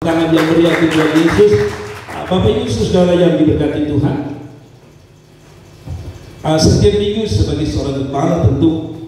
Tangan yang meriah Tuhan Yesus. Bapak Ibu saudara yang diberkati Tuhan, setiap minggu sebagai seorang gembala tentu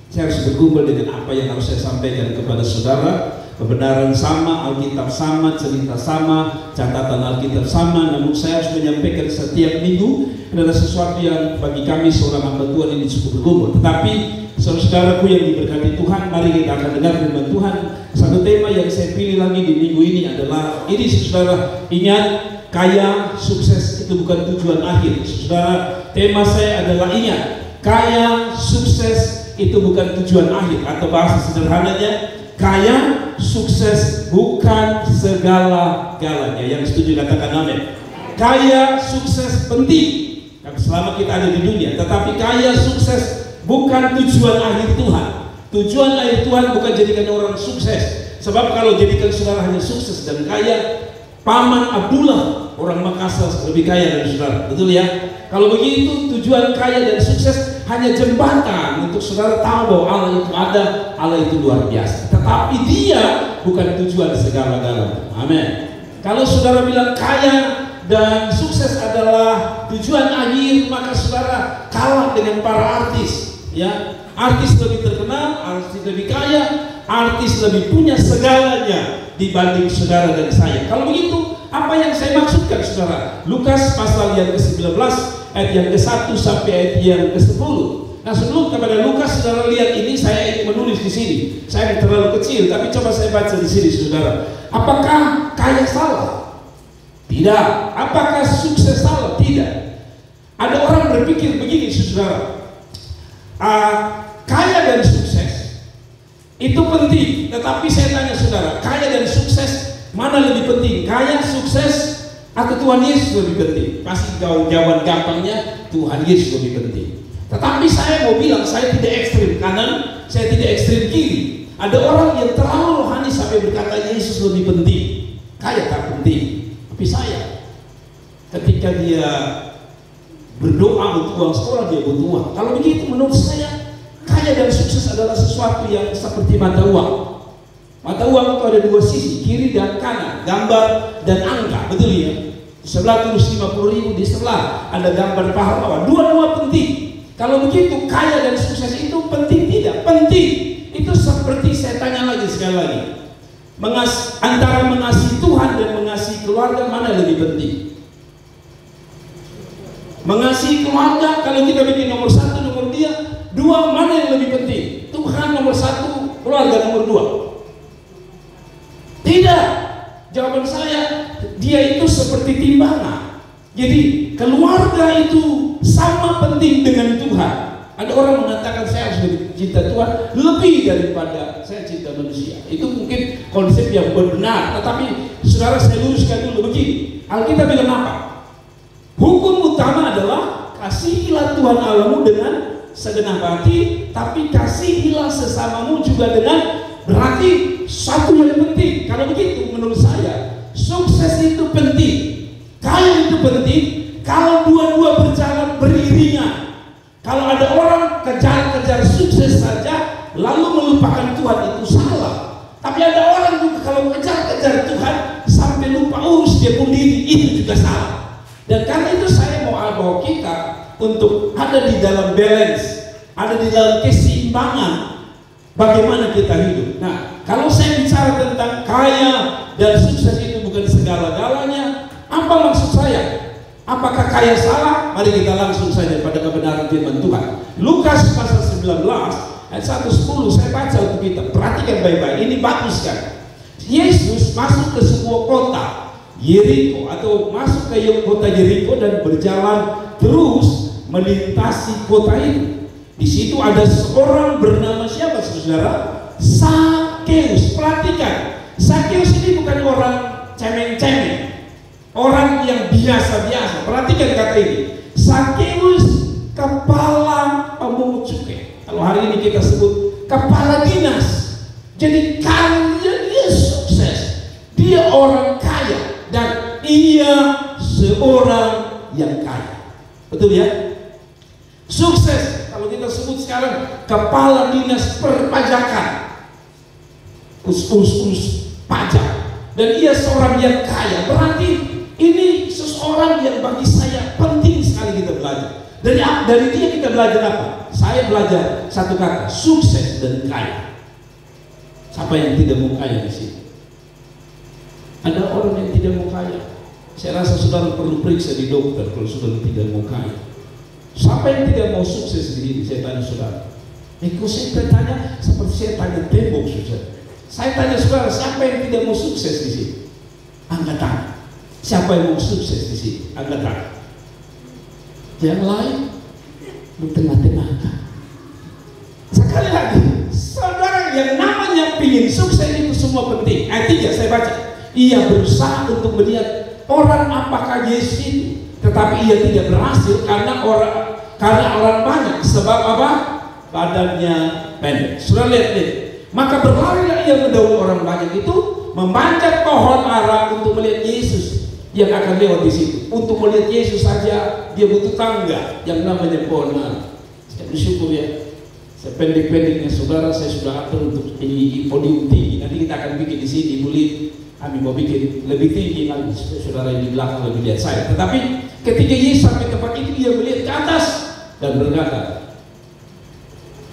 saya harus berkumpul dengan apa yang harus saya sampaikan kepada saudara. Kebenaran sama, Alkitab sama, cerita sama, catatan Alkitab sama, namun saya harus menyampaikan setiap minggu adalah sesuatu yang bagi kami seorang hamba Tuhan ini cukup berkumpul. Tetapi saudaraku yang diberkati Tuhan, mari kita akan dengar firman Tuhan. Satu tema yang saya pilih lagi di minggu ini adalah ini, saudara, ingat, kaya sukses itu bukan tujuan akhir. Saudara, tema saya adalah ingat, kaya sukses itu bukan tujuan akhir, atau bahasa sederhananya, kaya sukses bukan segala-galanya. Yang setuju katakan amin. Kaya sukses penting selama kita ada di dunia, tetapi kaya sukses bukan tujuan akhir Tuhan. Tujuan akhir Tuhan bukan jadikan orang sukses. Sebab kalau jadikan saudara hanya sukses dan kaya, Paman Abdullah orang Makassar lebih kaya dari saudara, betul ya? Kalau begitu tujuan kaya dan sukses hanya jembatan untuk saudara tahu bahwa Allah itu ada, Allah itu luar biasa. Tetapi dia bukan tujuan segala-galanya. Amin. Kalau saudara bilang kaya dan sukses adalah tujuan akhir, maka saudara kalah dengan para artis, ya. Artis lebih terkenal, artis lebih kaya, artis lebih punya segalanya dibanding saudara dan saya. Kalau begitu, apa yang saya maksudkan saudara? Lukas pasal yang ke-19 ayat yang ke-1 sampai ayat yang ke-10. Nah, sebelum kepada Lukas, saudara lihat ini, saya menulis di sini. Saya terlalu kecil, tapi coba saya baca di sini, saudara. Apakah kaya salah? Tidak. Apakah sukses salah? Tidak. Ada orang berpikir begini, saudara. Kaya dan sukses itu penting, tetapi saya tanya saudara, kaya dan sukses mana lebih penting? Kaya, sukses, atau Tuhan Yesus lebih penting? Pasti jawaban gampangnya Tuhan Yesus lebih penting. Tetapi saya mau bilang, saya tidak ekstrim kanan, saya tidak ekstrim kiri. Ada orang yang terlalu rohani sampai berkata Yesus lebih penting, kaya tak penting. Tapi saya, ketika dia berdoa untuk uang sekolah, dia butuh uang. Kalau begitu menurut saya, kaya dan sukses adalah sesuatu yang seperti mata uang. Mata uang itu ada dua sisi, kiri dan kanan, gambar dan angka, betul ya? Di sebelah tulis 50.000, di sebelah ada gambar pahlawan. Dua-dua penting. Kalau begitu, kaya dan sukses itu penting tidak? Penting. Itu seperti saya tanya lagi sekali lagi, antara mengasihi Tuhan dan mengasihi keluarga, mana lebih penting? Mengasihi keluarga, kalau kita bikin nomor satu, nomor dua, mana yang lebih penting? Tuhan nomor satu, keluarga nomor dua? Tidak. Jawaban saya, dia itu seperti timbangan. Jadi keluarga itu sama penting dengan Tuhan. Ada orang mengatakan saya harus cinta Tuhan lebih daripada saya cinta manusia. Itu mungkin konsep yang benar. Tetapi saudara, saya luruskan dulu begini. Alkitab bilang apa? Hukum utama adalah kasihilah Tuhan Allahmu dengan segenap hati, tapi kasihilah sesamamu juga dengan, berarti satu yang penting. Kalau begitu menurut saya, sukses itu penting, kaya itu penting, kalau dua-dua berjalan beriringan. Kalau ada orang kejar-kejar sukses saja lalu melupakan Tuhan, itu salah. Tapi ada orang juga kalau kejar-kejar Tuhan sampai lupa urus dia pun diri, itu juga salah. Dan karena itu saya mau bawa kita untuk ada di dalam balance, ada di dalam keseimbangan bagaimana kita hidup. Nah, kalau saya bicara tentang kaya dan sukses itu bukan segala-galanya, apa maksud saya? Apakah kaya salah? Mari kita langsung saja pada kebenaran firman Tuhan. Lukas pasal 19 ayat 1-10 saya baca untuk kita. Perhatikan baik-baik, ini bagus kan? Yesus masuk ke sebuah kota Yeriko, atau masuk ke kota Yeriko dan berjalan terus melintasi kota itu. Di situ ada seorang bernama siapa, saudara? Sakeus. Perhatikan, Sakeus ini bukan orang cemeng-cemeng, orang yang biasa-biasa. Perhatikan kata ini, Sakeus kepala pemungut cukai. Kalau hari ini kita sebut kepala dinas. Jadi kaya, dia sukses, dia orang kaya, dan ia seorang yang kaya. Betul ya? Sukses, kalau kita sebut sekarang kepala dinas perpajakan, urus pajak. dan ia seorang yang kaya. Berarti ini seseorang yang bagi saya penting sekali kita belajar. Dari dia kita belajar apa? Saya belajar satu kata, sukses dan kaya. Siapa yang tidak mau kaya di sini? Ada orang yang tidak mau kaya. Saya rasa saudara perlu periksa di dokter kalau saudara tidak mau kaya. Siapa yang tidak mau sukses di sini? Saya tanya saudara. Kalau saya tanya seperti saya tanya tembok, saudara. Saya tanya saudara, siapa yang tidak mau sukses di sini? Angkat tangan. Siapa yang mau sukses di sini? Angkat tangan. Yang lain di tengah-tengah. Sekali lagi, saudara, yang namanya ingin sukses itu semua penting. Ayat 3 saya baca. Ia berusaha untuk melihat orang apakah Yesus itu, tetapi ia tidak berhasil karena orang banyak. Sebab apa? Badannya pendek. Sudah lihat nih. Maka berlarilah ia mendahului orang banyak itu, memanjat pohon ara untuk melihat Yesus yang akan lewat di situ. Untuk melihat Yesus saja dia butuh tangga yang namanya pohon ara. Saya bersyukur ya. Sependek-pendeknya saudara, saya sudah atur untuk ini podium tinggi. Nanti kita akan bikin di sini, boleh kami mau bikin lebih tinggi lagi. Saudara yang di belakang lebih lihat saya. Tetapi ketika Yesus sampai tempat itu, dia melihat ke atas dan berkata,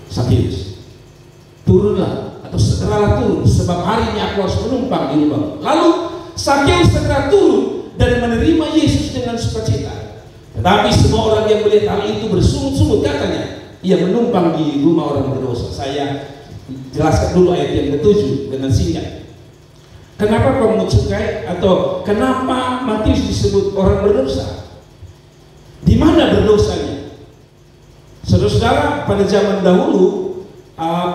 Sakeus, turunlah atau segeralah turun, sebab hari ini aku harus menumpang di rumah. Lalu Sakeus segera turun dan menerima Yesus dengan sukacita. Tetapi semua orang yang melihat hal itu bersungut-sungut, katanya, ia menumpang di rumah orang berdosa. Saya jelaskan dulu ayat yang ke-7 dengan singkat. Kenapa kau mencukai atau kenapa Matius disebut orang berdosa? Di mana berdosanya? Saudara-saudara, pada zaman dahulu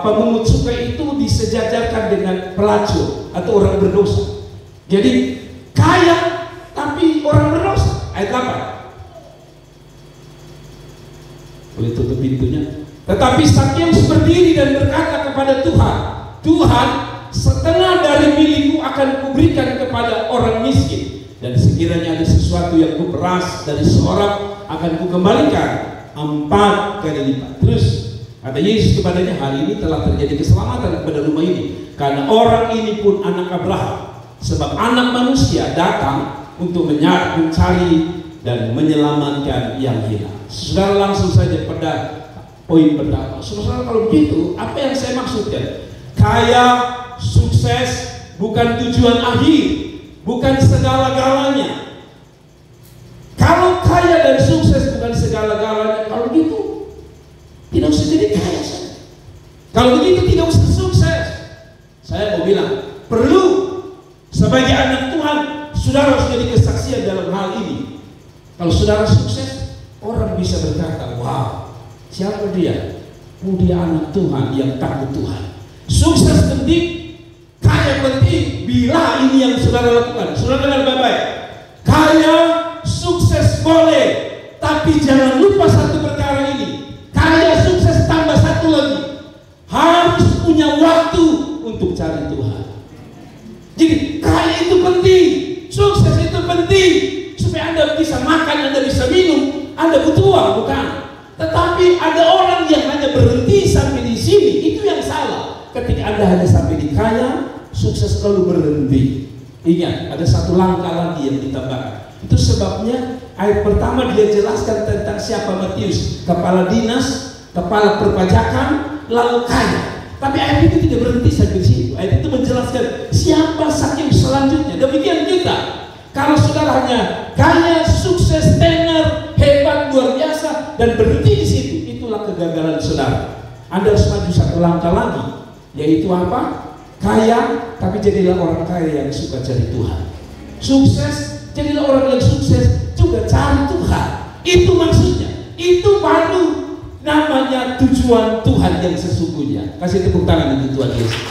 pemungut cukai itu disejajarkan dengan pelacur atau orang berdosa. Jadi kaya tapi orang berdosa. Ayat 8. Boleh tutup pintunya. Tetapi Sakeus berdiri dan berkata kepada Tuhan, Tuhan, setengah dari milikku akan kuberikan kepada orang miskin, dan sekiranya ada sesuatu yang kuperas dari seorang akan kukembalikan 4 kali lipat. Terus kata Yesus kepadanya, hari ini telah terjadi keselamatan kepada rumah ini, karena orang ini pun anak Abraham. Sebab anak manusia datang untuk mencari dan menyelamatkan yang hilang. Saudara, langsung saja pada poin pertama. Saudara, kalau begitu, apa yang saya maksudkan? Kaya, sukses bukan tujuan akhir, bukan segala-galanya. Kalau kaya dan sukses bukan segala-galanya, kalau begitu tidak usah jadi kaya saja. Kalau begitu tidak usah sukses. Saya mau bilang, perlu sebagai anak Tuhan, saudara harus jadi kesaksian dalam hal ini. Kalau saudara sukses, orang bisa berkata, wow, siapa dia? Dia anak Tuhan yang takut Tuhan. Sukses penting, kaya penting, bila ini yang saudara lakukan. Saudara dengar baik-baik. Kaya, sukses boleh, tapi jangan lupa satu perkara ini. Kaya, sukses tambah satu lagi, harus punya waktu untuk cari Tuhan. Jadi kaya itu penting, sukses itu penting, supaya Anda bisa makan, Anda bisa minum, Anda butuh uang, bukan? Tetapi ada orang yang hanya berhenti sampai di sini, itu yang salah. Ketika Anda hanya sampai di kaya, sukses lalu berhenti. Ingat, ada satu langkah lagi yang ditambahkan. Itu sebabnya ayat pertama dia jelaskan tentang siapa Matius, kepala dinas, kepala perpajakan, lalu kaya. Tapi ayat itu tidak berhenti sampai di situ. Ayat itu menjelaskan siapa Sakeus selanjutnya. Demikian kita. Kalau saudara hanya kaya, sukses, tenar, hebat, luar biasa, dan berhenti di situ, itulah kegagalan saudara. Anda harus maju satu langkah lagi, yaitu apa? Kaya, tapi jadilah orang kaya yang suka cari Tuhan. Sukses, jadilah orang yang sukses juga cari Tuhan. Itu maksudnya. Itu baru namanya tujuan Tuhan yang sesungguhnya. Kasih tepuk tangan untuk Tuhan Yesus.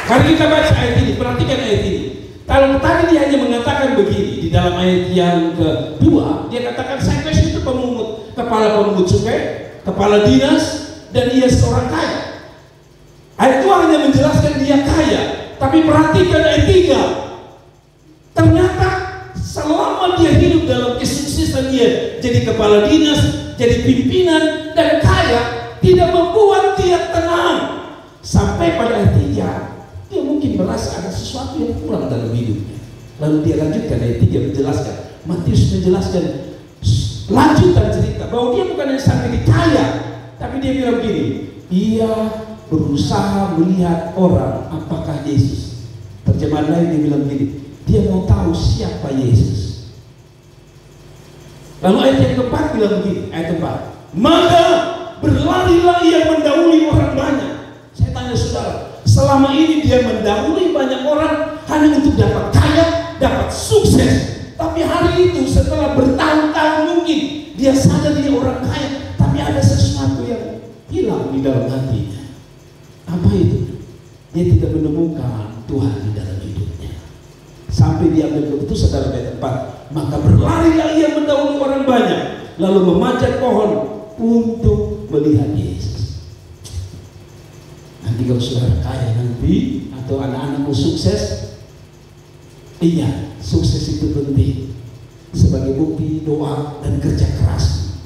Mari kita baca ayat ini, perhatikan ayat ini. Kalau tadi dia hanya mengatakan begini, di dalam ayat yang kedua, dia katakan Sakeus itu pemungut, kepala pemungut cukai, kepala dinas, dan ia seorang kaya. Ayat 2 hanya menjelaskan dia kaya, tapi perhatikan ayat 3. Ternyata selama dia hidup dalam kesuksesan dia jadi kepala dinas, jadi pimpinan, dan kaya, tidak membuat dia tenang. Sampai pada ayat 3, Dia mungkin merasa ada sesuatu yang kurang dalam hidupnya. Lalu dia lanjutkan ayat 3 menjelaskan. Matius menjelaskan lanjutan cerita bahwa dia bukan yang sampai kaya, tapi dia bilang begini, ia berusaha melihat orang apakah Yesus. Terjemahan lain dia bilang begini, dia mau tahu siapa Yesus. Lalu ayat yang keempat bilang begini, ayat 4, maka berlarilah ia mendahului orang banyak. Saya tanya saudara, selama ini dia mendahului banyak orang hanya untuk dapat kaya, dapat sukses. Tapi hari itu setelah bertahun-tahun mungkin dia sadar dia orang kaya, tapi ada sesuatu yang hilang di dalam hatinya. Apa itu? Dia tidak menemukan Tuhan di dalam hidupnya. Sampai dia ambil keputusan dalam ayat 4, maka berlarilah ia mendahului orang banyak, lalu memanjat pohon untuk melihat Yesus. Nanti kalau saudara kaya nanti atau anak-anakmu sukses, iya, sukses itu penting sebagai bukti doa dan kerja keras.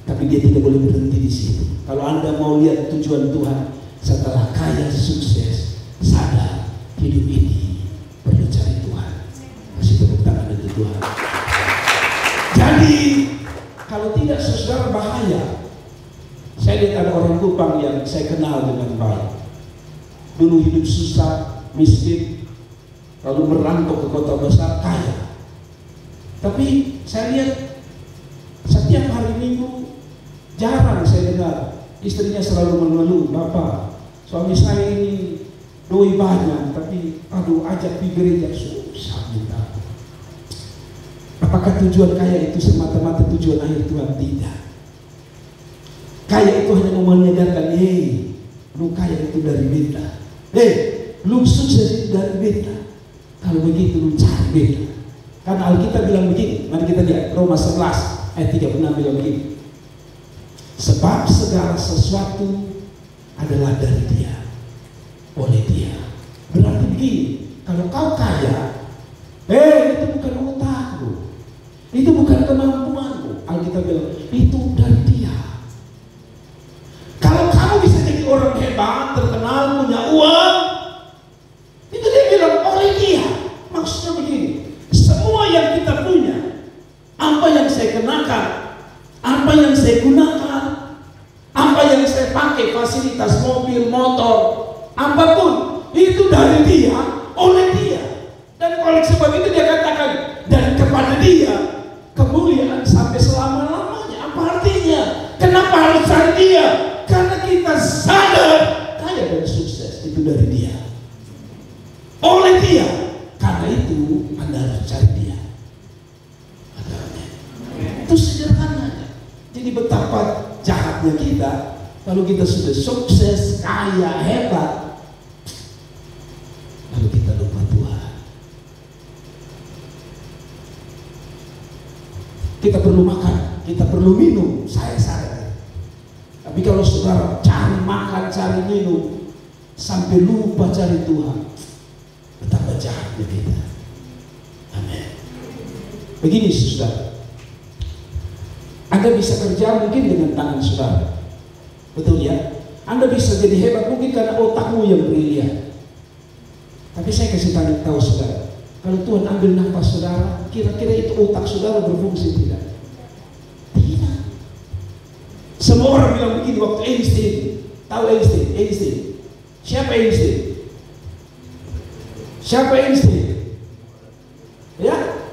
Tapi dia tidak boleh berhenti di situ. Kalau Anda mau lihat tujuan Tuhan setelah kaya sukses, sadar hidup ini perlu cari Tuhan. Kasih tepuk tangan untuk Tuhan. Jadi kalau tidak saudara bahaya. Saya lihat ada orang Kupang yang saya kenal dengan baik. Dulu hidup susah, miskin, lalu merantau ke kota besar, kaya. Tapi saya lihat setiap hari Minggu jarang saya dengar istrinya selalu mengeluh, Bapak, suami saya ini doi banyak, tapi aduh ajak pergi gereja susah minta. Apakah tujuan kaya itu semata-mata tujuan akhir Tuhan? Tidak. Kaya itu hanya mau menyadarkan, lu kaya itu dari beta, lu sukses itu dari beta. Kalau begitu lu cari beta. Karena Alkitab bilang begini, mari kita lihat Roma 11 ayat 36 bilang begini, sebab segala sesuatu adalah dari Dia, oleh Dia. Berarti begini, kalau kau kaya, itu bukan otakmu, itu bukan kemampuanmu. Alkitab bilang itu dari Dia. Kalau kamu bisa jadi orang hebat, terkenal, punya uang, itu dia bilang oleh Dia. Maksudnya begini, semua yang kita punya, apa yang saya kenakan, apa yang saya gunakan, apa yang saya pakai, fasilitas mobil, motor, apapun, itu dari Dia, oleh Dia. Dan oleh sebab itu dia katakan, dan kepada Dia kemuliaan sampai selama-lamanya. Apa artinya? Kenapa harus cari Dia? Karena kita sadar kaya dan sukses itu dari Dia, oleh Dia. Karena itu Anda harus cari Dia. Itu sederhananya. Jadi betapa jahatnya kita kalau kita sudah sukses, kaya, hebat, lalu kita lupa Tuhan. Kita perlu makan, kita perlu minum, saya sadar. Tapi kalau saudara cari makan, cari minum, sampai lupa cari Tuhan, betapa jahatnya kita. Amin. Begini saudara, Anda bisa kerja mungkin dengan tangan saudara, betul ya? Anda bisa jadi hebat mungkin karena otakmu yang brilian. Tapi saya kasih tahu saudara, kalau Tuhan ambil nafas saudara, kira-kira itu otak saudara berfungsi tidak? Tidak. Semua orang bilang begini waktu Einstein. Tahu Einstein? Einstein. Siapa Einstein? Siapa Einstein? Ya,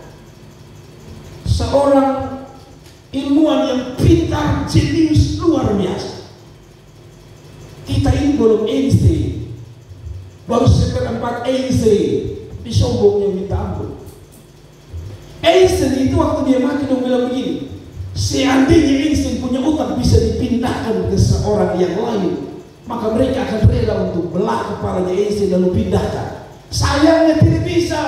seorang ilmuwan yang pintar, jenius, luar biasa. Kita ini belum Einstein, baru seperempat Einstein, disombongnya minta ampun. Einstein itu waktu dia mati dia bilang begini, seandainya Einstein punya otak bisa dipindahkan ke seorang yang lain, maka mereka akan rela untuk belah kepalanya Einstein lalu pindahkan. Sayangnya tidak bisa.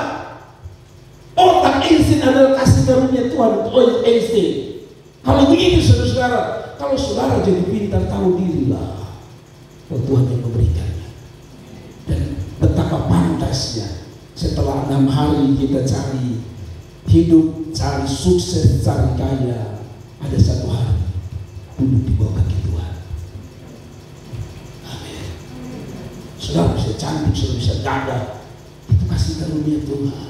Otak Einstein adalah kasih karunia Tuhan untuk Einstein. Kalau begitu saudara, kalau saudara jadi pintar, tahu dirilah Tuhan yang memberikannya. Dan betapa pantasnya setelah 6 hari kita cari hidup, cari sukses, cari kaya, ada satu hari duduk di bawah kaki Tuhan. Amin. Saudara bisa cantik, saudara bisa gagah, itu kasih karunia Tuhan.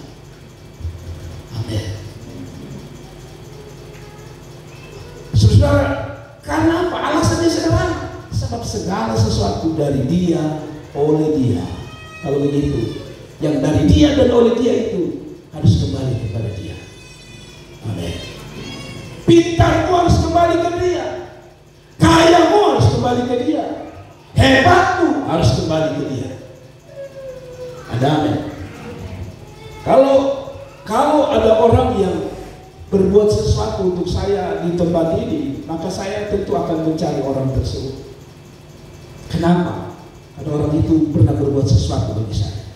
Amin. Saudara, karena apa? Alasannya sederhana. Sebab segala sesuatu dari Dia, oleh Dia. Kalau begitu, yang dari Dia dan oleh Dia itu harus kembali kepada Dia. Amin. Pintarmu harus kembali ke Dia, kayamu harus kembali ke Dia, hebatmu harus kembali ke Dia. Ada amin. Kalau ada orang yang berbuat sesuatu untuk saya di tempat ini, maka saya tentu akan mencari orang tersebut. Kenapa? Ada orang itu pernah berbuat sesuatu bagi saya.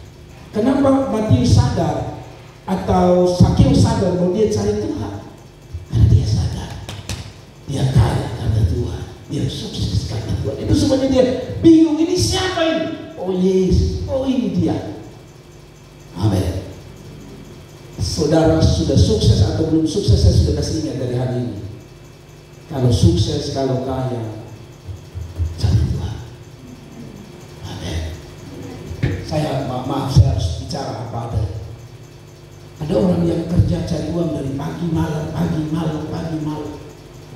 Kenapa Matius sadar atau Sakeus sadar bahwa dia cari Tuhan? Karena dia sadar dia kaya karena Tuhan, dia sukses karena Tuhan. Itu semuanya dia bingung, ini siapa ini? Oh Yesus, oh ini dia. Amin. Saudara sudah sukses atau belum sukses, saya sudah kasih ingat dari hari ini. Kalau sukses, kalau kaya, cari Tuhan. Amin. Saya maaf, saya harus bicara apa adanya. Ada orang yang kerja cari uang dari pagi malam, pagi malam, pagi malam.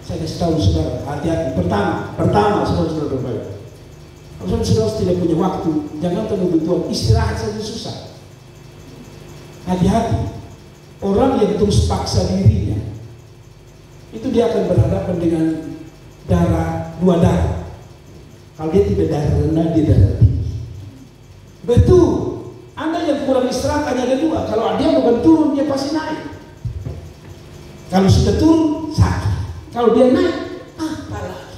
Saya kasih tahu saudara, hati-hati. Pertama, saudara berbaik. Kalau saudara tidak punya waktu, jangan terlalu Tuhan, istirahat saja susah. Hati-hati. Orang yang terus paksa dirinya, itu dia akan berhadapan dengan dua darah. Kalau dia tidak darah rendah, dia darah tinggi. Betul. Anda yang kurang istirahat hanya ada dua. Kalau dia bukan turun, dia pasti naik. Kalau sudah turun, sakit. Kalau dia naik, apalah.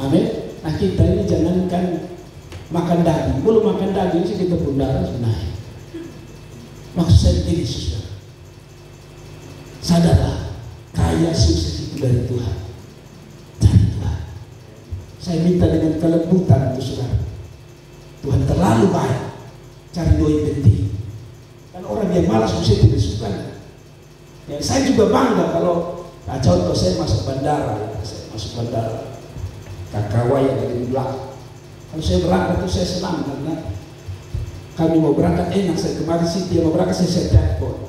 Amin. Nah kita ini jangankan makan daging. Belum makan daging sih kita pun darah naik. Maksud saya begini, saudara. Sadarlah, kaya sukses itu dari Tuhan. Dari Tuhan. Saya minta dengan kelembutan untuk saudara. Tuhan terlalu baik. Cari doi penting. Dan orang yang malas sukses tidak suka. Ya, saya juga bangga kalau, nah contoh saya masuk bandara, Kakawai yang dari belakang. Kalau saya berangkat itu saya senang karena kami mau berangkat enak. Saya kemarin sih dia mau berangkat saya telepon.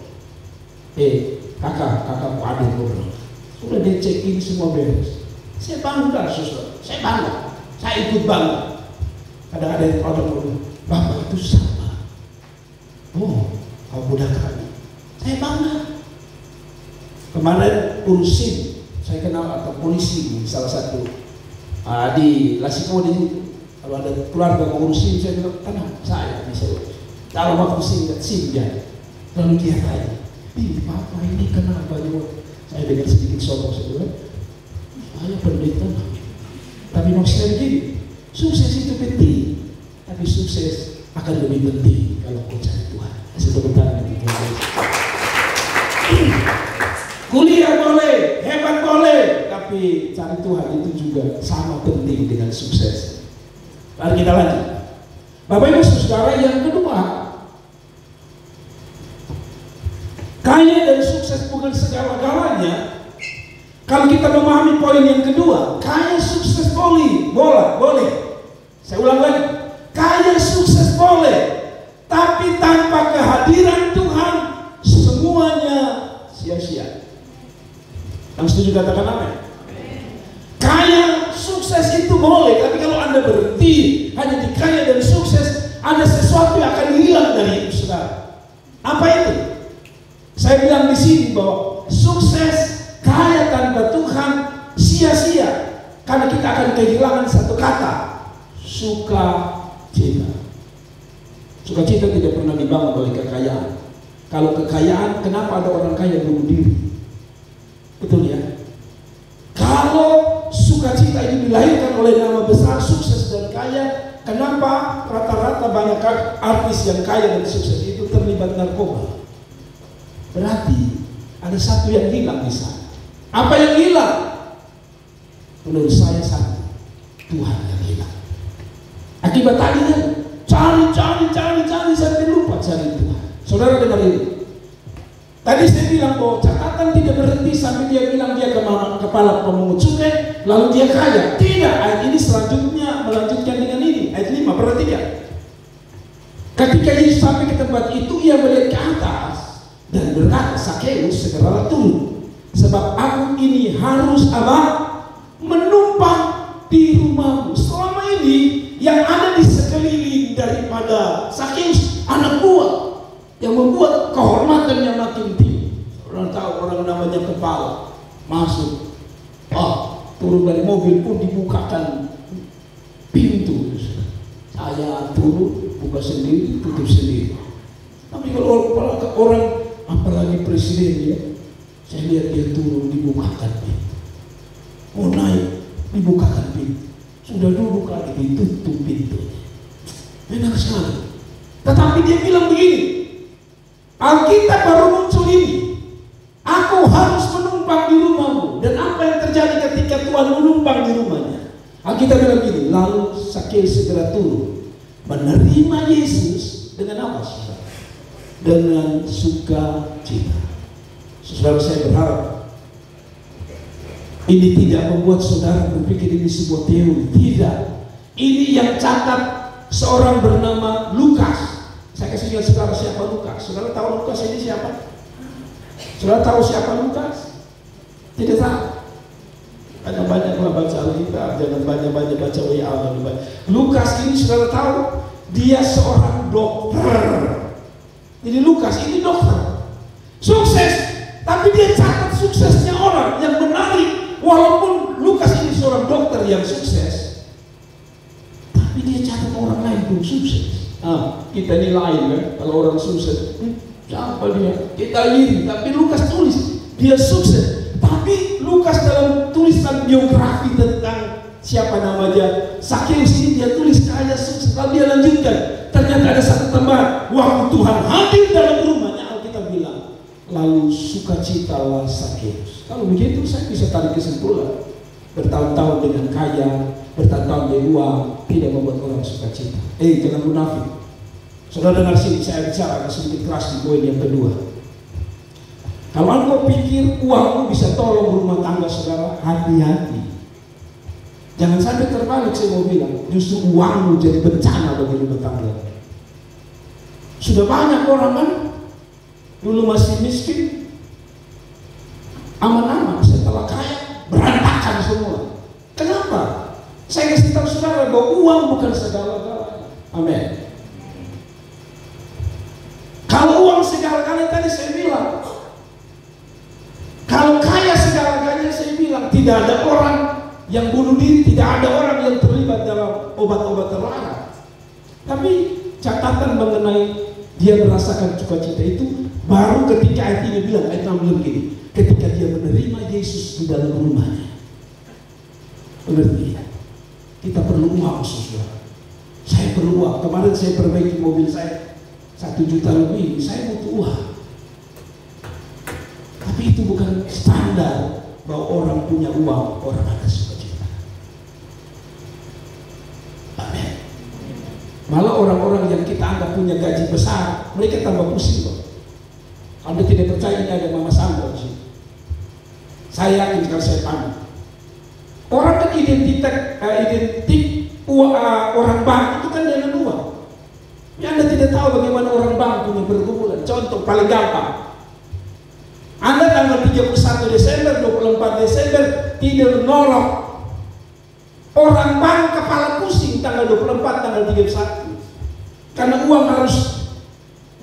Kakak mau adil ngobrol. Sudah dia cek in semua beres. Saya bangga, saudara. Saya bangga. Saya ikut bangga. Kadang-kadang orang ngomong, Bapak itu sama. Oh, kau budak kami. Saya bangga. Kemarin urusin, saya kenal atau polisi salah satu di Lasiko di situ. Kalau ada keluarga mau urusin, saya bilang tenang, saya bisa urus. Kalau waktu singkat singgah, lalu dia tanya. Papa ini kenapa juga? Saya dengar sedikit sokong sebelah. Saya pendeta, tapi maksud saya begini, sukses itu penting, tapi sukses akan lebih penting kalau kau cari Tuhan. Kasih tepuk tangan. Kuliah boleh, hebat boleh, tapi cari Tuhan itu juga sama penting dengan sukses. Mari kita lanjut. Bapak Ibu Saudara, yang kedua, kaya dan sukses bukan segala-galanya. Kalau kita memahami poin yang kedua, kaya sukses boleh. Saya ulang lagi, kaya sukses boleh, tapi tanpa kehadiran Tuhan semuanya sia-sia. Yang setuju katakan amin. Kaya sukses itu boleh, tapi kalau Anda berhenti hanya di kaya dan sukses, ada sesuatu yang akan hilang dari itu, saudara. Apa itu? Saya bilang di sini bahwa sukses kaya tanpa Tuhan sia-sia, karena kita akan kehilangan satu kata, sukacita. Sukacita tidak pernah dibangun oleh kekayaan. Kalau kekayaan, kenapa ada orang kaya bunuh diri? Betul ya? Kalau sukacita ini dilahirkan oleh nama besar, sukses dan kaya, kenapa rata-rata banyak artis yang kaya dan sukses itu terlibat narkoba? Berarti ada satu yang hilang di sana. Apa yang hilang? Menurut saya satu, Tuhan yang hilang. Akibat tadi kan cari sampai lupa cari Tuhan. Saudara dengar ini. Tadi saya bilang bahwa catatan tidak berhenti sampai dia bilang dia kepala pemungut cukai, lalu dia kaya. Tidak, ayat ini selanjutnya melanjutkan dengan ini. Ayat 5, perhatikan. Ketika Yesus sampai ke tempat itu, ia melihat ke atas dan berkata, Sakeus, segeralah turun, sebab aku ini harus menumpang di rumahmu. Selama ini yang ada di sekeliling daripada Sakeus anak buah, yang membuat kehormatannya makin tinggi. Orang tahu orang namanya kepala masuk, turun dari mobil pun dibukakan pintu. Saya turun, buka sendiri, tutup sendiri. Tapi kalau orang apalagi presiden ya, saya lihat dia turun, dibukakan pintu. Mau naik, dibukakan pintu. Sudah duduk lagi, ditutup pintunya. Enak sekali. Tetapi dia bilang begini, Alkitab baru muncul ini, aku harus menumpang di rumahmu. Dan apa yang terjadi ketika Tuhan menumpang di rumahnya? Alkitab bilang begini, lalu Sakeus segera turun, menerima Yesus dengan apa, saudara? Dengan sukacita. Saudara, saya berharap ini tidak membuat saudara berpikir ini sebuah teori. Tidak. Ini yang catat seorang bernama Lukas. Saya kasih lihat saudara siapa Lukas. Saudara tahu Lukas ini siapa? Saudara tahu siapa Lukas? Tidak tahu. Banyak-banyaklah baca Alkitab, jangan banyak-banyak baca WA. Lukas ini saudara tahu, dia seorang dokter. Jadi Lukas ini dokter, sukses, tapi dia catat suksesnya orang yang menarik. Walaupun Lukas ini seorang dokter yang sukses, tapi dia catat orang lain pun sukses. Kita ini lain kan, kalau orang sukses, siapa dia? Kita iri, tapi Lukas tulis dia sukses. Tapi Lukas dalam tulisan biografi tentang siapa namanya Sakeus ini, dia tulis kaya sukses. Lalu dia lanjutkan, ternyata ada satu tambahan, waktu Tuhan hadir dalam rumahnya, Alkitab bilang, lalu sukacitalah Sakeus. Kalau begitu saya bisa tarik kesimpulan, bertahun-tahun dengan kaya, bertahun-tahun dengan uang, tidak membuat orang sukacita. Jangan munafik. Saudara dengar sini, saya bicara agak sedikit keras di poin yang kedua. Kalau engkau pikir uangmu bisa tolong rumah tangga saudara, hati-hati. Jangan sampai terbalik, saya mau bilang, justru uangmu jadi bencana bagi rumah tangga. Sudah banyak orang kan, dulu masih miskin, aman-aman, setelah kaya, berantakan semua. Kenapa? Saya kasih tahu saudara bahwa uang bukan segala-galanya. Amin. Kalau uang segala-galanya tadi saya bilang, kalau kaya segala-galanya saya bilang, tidak ada orang yang bunuh diri, tidak ada orang yang terlibat dalam obat-obat terlarang. Tapi catatan mengenai dia merasakan sukacita itu baru ketika ayat ini bilang, ayat 6 bilang begini, ketika dia menerima Yesus di dalam rumahnya. Mengerti ya? Kita perlu uang, saudara. Saya perlu uang. Kemarin saya perbaiki mobil saya 1 juta lebih, saya butuh uang. Tapi itu bukan standar bahwa orang punya uang, orang ada sukacita. Amin. Malah orang-orang yang kita anggap punya gaji besar, mereka tambah pusing kok. Anda tidak percaya, ini ada Mama Sandra di sini. Saya yakin kalau saya tanya, orang kan identik orang bank itu kan dengan uang. Ya, Anda tidak tahu bagaimana orang bank punya bergumulan. Contoh paling gampang, Anda tanggal 31 Desember, 24 Desember tidur nolok. Orang bank kepala pusing tanggal 24, tanggal 31. Karena uang harus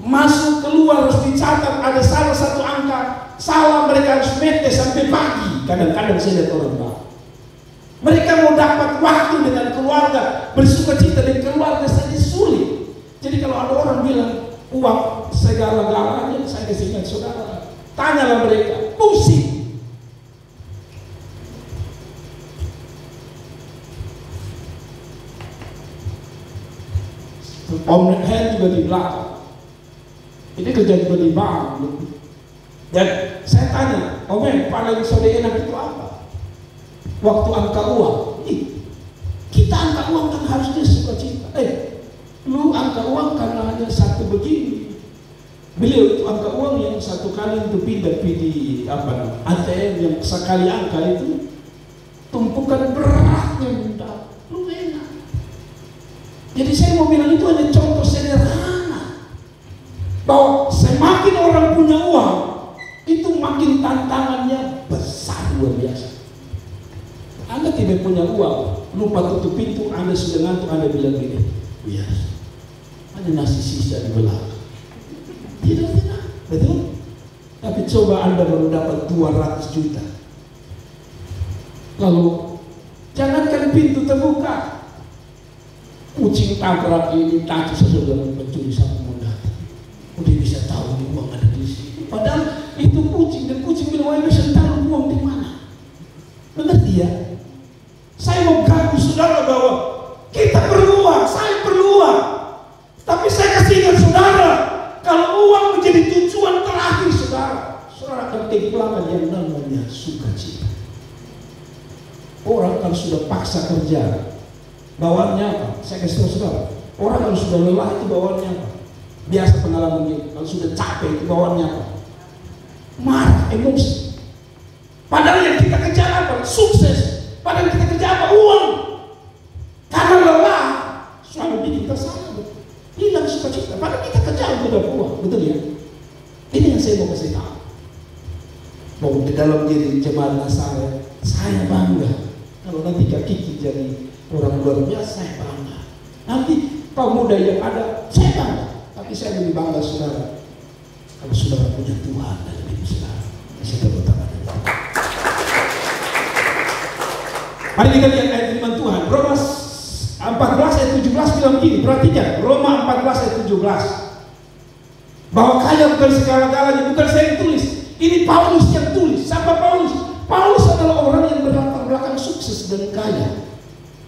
masuk keluar, harus dicatat, ada salah satu angka salah, mereka harus mete sampai pagi. Kadang-kadang saya lihat orang bank, mereka mau dapat waktu dengan keluarga, bersukacita dengan keluarga saja sulit. Jadi kalau ada orang bilang uang segala-galanya, saya kasih ingat saudara, tanyalah mereka, pusing. Om Hen juga di belakang. Ini kerja juga di bank. Dan saya tanya, Om Hen, paling saudara enak itu apa? Waktu angka uang. Kita angka uang kan harusnya sukacita. Lu angka uang karena hanya satu begini. Beliau itu angka uang yang satu kali itu pindah di ATM yang sekali angka itu tumpukan beratnya minta. Lu enak. Jadi saya mau bilang itu hanya contoh sederhana bahwa semakin orang punya uang, itu makin tantangannya besar, luar biasa. Anda tidak punya uang, lupa tutup pintu, Anda sudah ngantuk, Anda bilang gini, yes, ada nasi sisa di belakang. Tidak, betul? Tapi coba Anda baru dapat 200 juta. Lalu, jangankan pintu terbuka, kucing tabrak ini, tadi sesudah mencuri satu modal. Udah bisa tahu nih uang ada di sini. Padahal itu kucing, dan kucing bilang, wah bisa taruh uang di mana. Mengerti ya? Saya mau ganggu saudara bahwa kita perlu uang, saya perlu uang. Tapi saya kasih ingat saudara, kalau uang menjadi tujuan terakhir saudara, saudara akan kehilangan yang namanya sukacita. Orang kalau sudah paksa kerja, bawaannya apa? Saya kasih tahu saudara, orang kalau sudah lelah itu bawaannya apa? Biasa pengalaman gitu. Kalau sudah capek itu bawaannya apa? Marah, emosi. Padahal yang kita kejar apa? Sukses. Padahal kita kerja apa? Uang. Karena lelah selalu bikin kita salah, hilang sukacita. Padahal kita kerja untuk dapat uang, betul ya? Ini yang saya mau kasih tahu. Bahwa di dalam diri jemaat Nazaret, saya bangga. Kalau nanti Kak Kiki jadi orang luar biasa, saya bangga. Nanti pemuda yang ada, saya bangga. Tapi saya lebih bangga saudara, kalau saudara punya Tuhan dalam hidup saudara. Saya tepuk tangan. Mari kita lihat ayat firman Tuhan. Roma 14 ayat 17 bilang begini, perhatikan, Roma 14 ayat 17. Bahwa kaya bukan segala-galanya, bukan saya yang tulis. Ini Paulus yang tulis. Siapa Paulus? Paulus adalah orang yang berlatar belakang sukses dan kaya.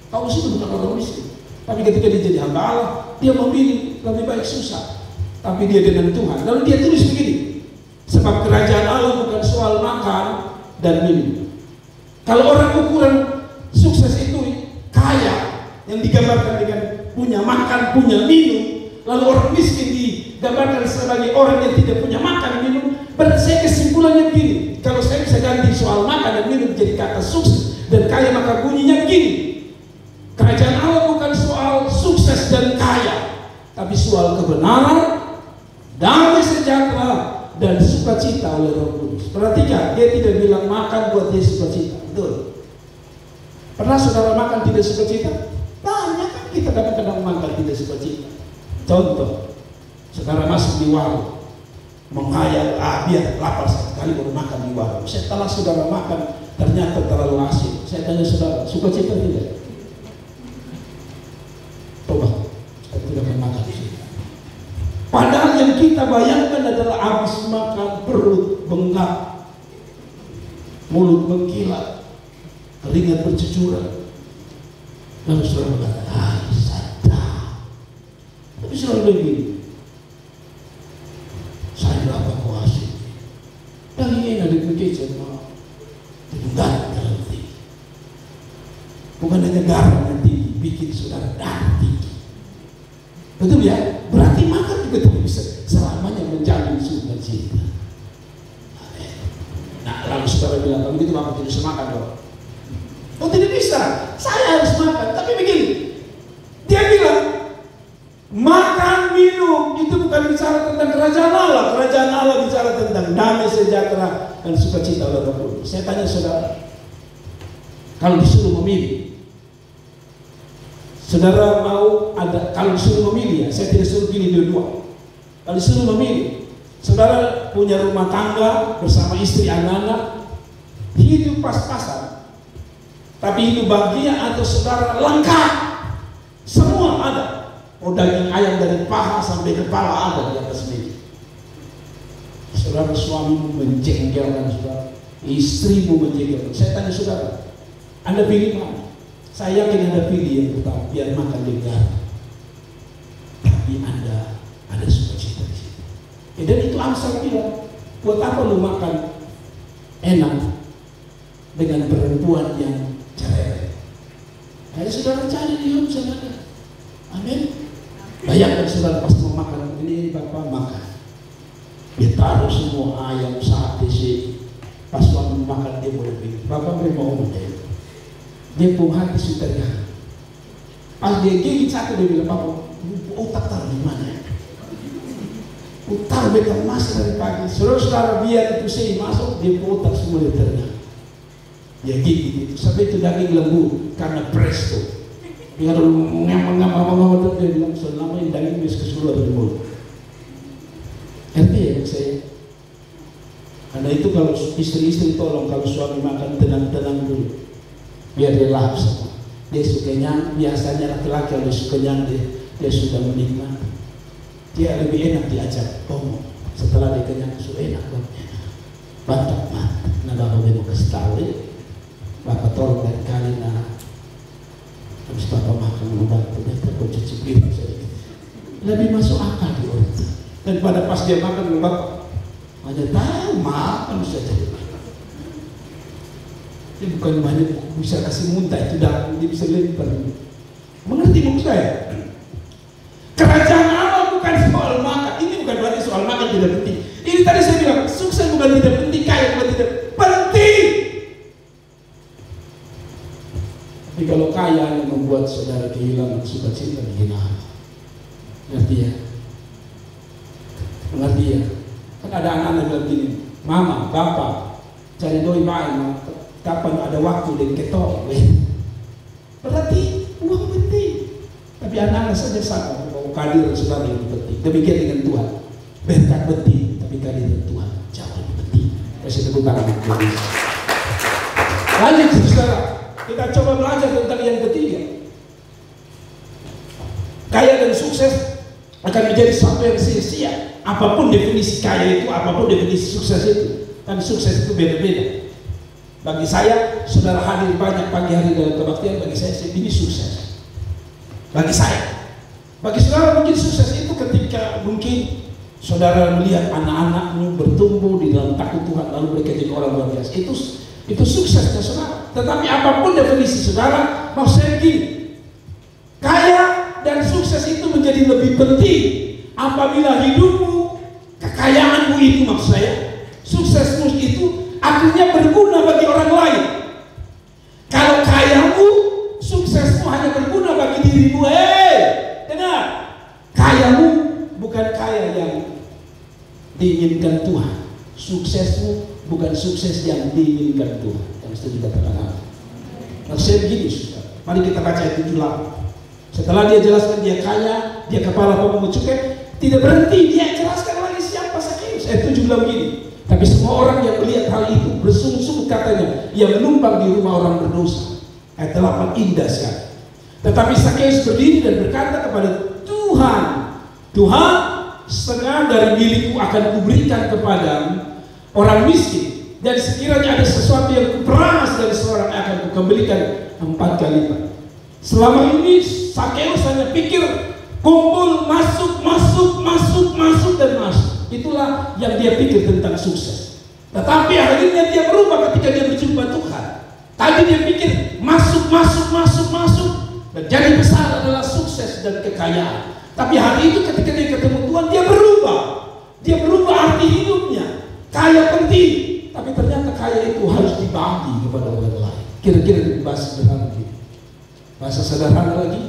Paulus itu bukan orang miskin. Tapi ketika dia jadi hamba Allah, dia memilih lebih baik susah. Tapi dia dengan Tuhan. Lalu dia tulis begini, sebab kerajaan Allah bukan soal makan dan minum. Kalau orang ukuran sukses itu kaya, yang digambarkan dengan punya makan, punya minum, lalu orang miskin digambarkan sebagai orang yang tidak punya makan, minum. Berarti saya kesimpulannya begini, kalau saya bisa ganti soal makan dan minum jadi kata sukses dan kaya, maka bunyinya begini, kerajaan Allah bukan soal sukses dan kaya, tapi soal kebenaran, damai sejahtera, dan sukacita oleh Roh Kudus. Perhatikan, dia tidak bilang makan buat dia sukacita, betul? Pernah saudara makan tidak sukacita? Banyak kan kita kadang-kadang makan tidak sukacita. Contoh, saudara masuk di warung, menghayal, biar lapar sekali baru makan di warung. Setelah saudara makan, ternyata terlalu asin. Saya tanya saudara, sukacita tidak? Coba, saya tidak akan makan di sini. Padahal yang kita bayangkan adalah habis makan, perut bengkak, mulut mengkilat, keringat bercucuran. Lalu saudara berkata, sadar. Tapi saudara begini, saya berapa kuasa dan ini ada kekecewaan mau dibuat dalam tinggi. Bukan hanya garam yang tinggi, bikin saudara darah tinggi. Betul ya? Berarti makan juga tidak bisa selamanya menjamin sukacita. Nah, lalu saudara bilang, kalau begitu maka tidak bisa makan dong. Oh tidak bisa, saya harus makan. Tapi begini, dia bilang makan minum itu bukan bicara tentang kerajaan Allah. Kerajaan Allah bicara tentang damai sejahtera dan sukacita oleh Roh Kudus. Saya tanya saudara, kalau disuruh memilih, saudara mau ada, kalau disuruh memilih ya, saya tidak suruh pilih dua-dua. Kalau disuruh memilih, saudara punya rumah tangga bersama istri anak-anak, hidup pas-pasan, tapi hidup bahagia, atau saudara lengkap, semua ada. Oh, daging ayam dari paha sampai kepala ada di atas meja. Saudara, suamimu menjengkelkan saudara, istrimu menjengkelkan. Saya tanya saudara, Anda pilih mana? Saya yakin Anda pilih yang pertama, biar makan di negara. Tapi Anda ada sukacita di situ. Dan itu Amsal bilang, buat apa lu makan enak dengan perempuan yang cerai? Kayak saudara cari di hidup saudara. Amin. Bayangkan saudara pas mau makan, ini Bapak makan, dia taruh semua ayam, sate, sih. Pas suami makan dia boleh bilang, Bapak beri mau deh. Dia pun hati sudah ya. Pas dia gigit satu dia bilang, Bapak otak taruh di mana? putar beton emas dari pagi. Saudara-saudara, biar itu sei masuk, dia putar semua liternya. Ya gigit itu, sampai itu daging lembu karena presto. Biar ngomong-ngomong dia bilang selama ini daging bisa keseluruh dari mulut. Ngerti ya saya? Karena itu kalau istri-istri tolong kalau suami makan tenang-tenang dulu, biar dia lahap semua. Dia suka kenyang, biasanya laki-laki kalau suka kenyang dia sudah menikmati. Dia lebih enak diajak ngomong. Setelah dia kenyang sudah enak banget. Bantak mantap, nada mau kasih tahu. Bapak tolong dari kali habis Bapak makan membantu dia tercuci piring sedikit. Lebih masuk akal di orang. Dan pada pas dia makan Bapak hanya tahu makan saja. Dia bukan banyak bisa kasih muntah itu dah dia bisa lempar. Mengerti maksud saya? Kerajaan Allah bukan soal makan. Ini bukan berarti soal makan tidak penting. Ini tadi saya bilang sukses bukan tidak penting, kaya bukan tidak penting. Tapi kalau kaya yang membuat saudara kehilangan sukacita, gimana? Ngerti ya? Ngerti ya? Kan ada anak-anak bilang gini, Mama, Bapak, cari doi baik, kapan ada waktu dan ketok, berarti uang penting. Tapi anak-anak saja sama, bahwa kehadiran saudara yang penting. Demikian dengan Tuhan, berkat penting, tapi kehadiran Tuhan jauh lebih penting. Kasih tepuk tangan. Lanjut saudara. Kita coba belajar tentang yang ketiga. Kaya dan sukses akan menjadi sesuatu yang sia-sia. Apapun definisi kaya itu, apapun definisi sukses itu, kan sukses itu beda-beda. Bagi saya, saudara hadir banyak pagi hari dalam kebaktian, bagi saya ini sukses. Bagi saya, bagi saudara mungkin sukses itu ketika mungkin saudara melihat anak-anakmu bertumbuh di dalam takut Tuhan, lalu mereka jadi orang luar biasa. Itu suksesnya saudara. Tetapi apapun definisi saudara, maksud saya begini, kaya dan sukses itu menjadi lebih penting apabila hidupmu, kekayaanmu itu maksud saya, suksesmu itu akhirnya berguna bagi orang lain. Kalau kayamu, suksesmu hanya berguna bagi dirimu, dengar, kayamu bukan kaya yang diinginkan Tuhan. Suksesmu bukan sukses yang diinginkan Tuhan. Yang setuju katakan apa? Maksud saya begini, saudara. Mari kita baca ayat 78. Setelah dia jelaskan dia kaya, dia kepala pemungut cukai, tidak berhenti, dia jelaskan lagi siapa Sakeus. Ayat 7 bilang begini, tapi semua orang yang melihat hal itu bersungguh-sungguh katanya, ia menumpang di rumah orang berdosa. Ayat 8 indah sekali. Tetapi Sakeus berdiri dan berkata kepada Tuhan, Tuhan, setengah dari milikku akan kuberikan kepada orang miskin, dan sekiranya ada sesuatu yang kuperas dari seorang akan kukembalikan 4 kali lipat. Selama ini Sakeus hanya pikir kumpul, masuk dan masuk. Itulah yang dia pikir tentang sukses. Tetapi akhirnya dia berubah ketika dia berjumpa Tuhan. Tadi dia pikir masuk. Dan jadi besar adalah sukses dan kekayaan. Tapi hari itu ketika dia ketemu Tuhan, dia berubah. Dia berubah arti hidupnya. Kaya penting, tapi ternyata kaya itu harus dibagi kepada orang lain. Kira-kira bahasa sederhana lagi. Bahasa sederhana lagi,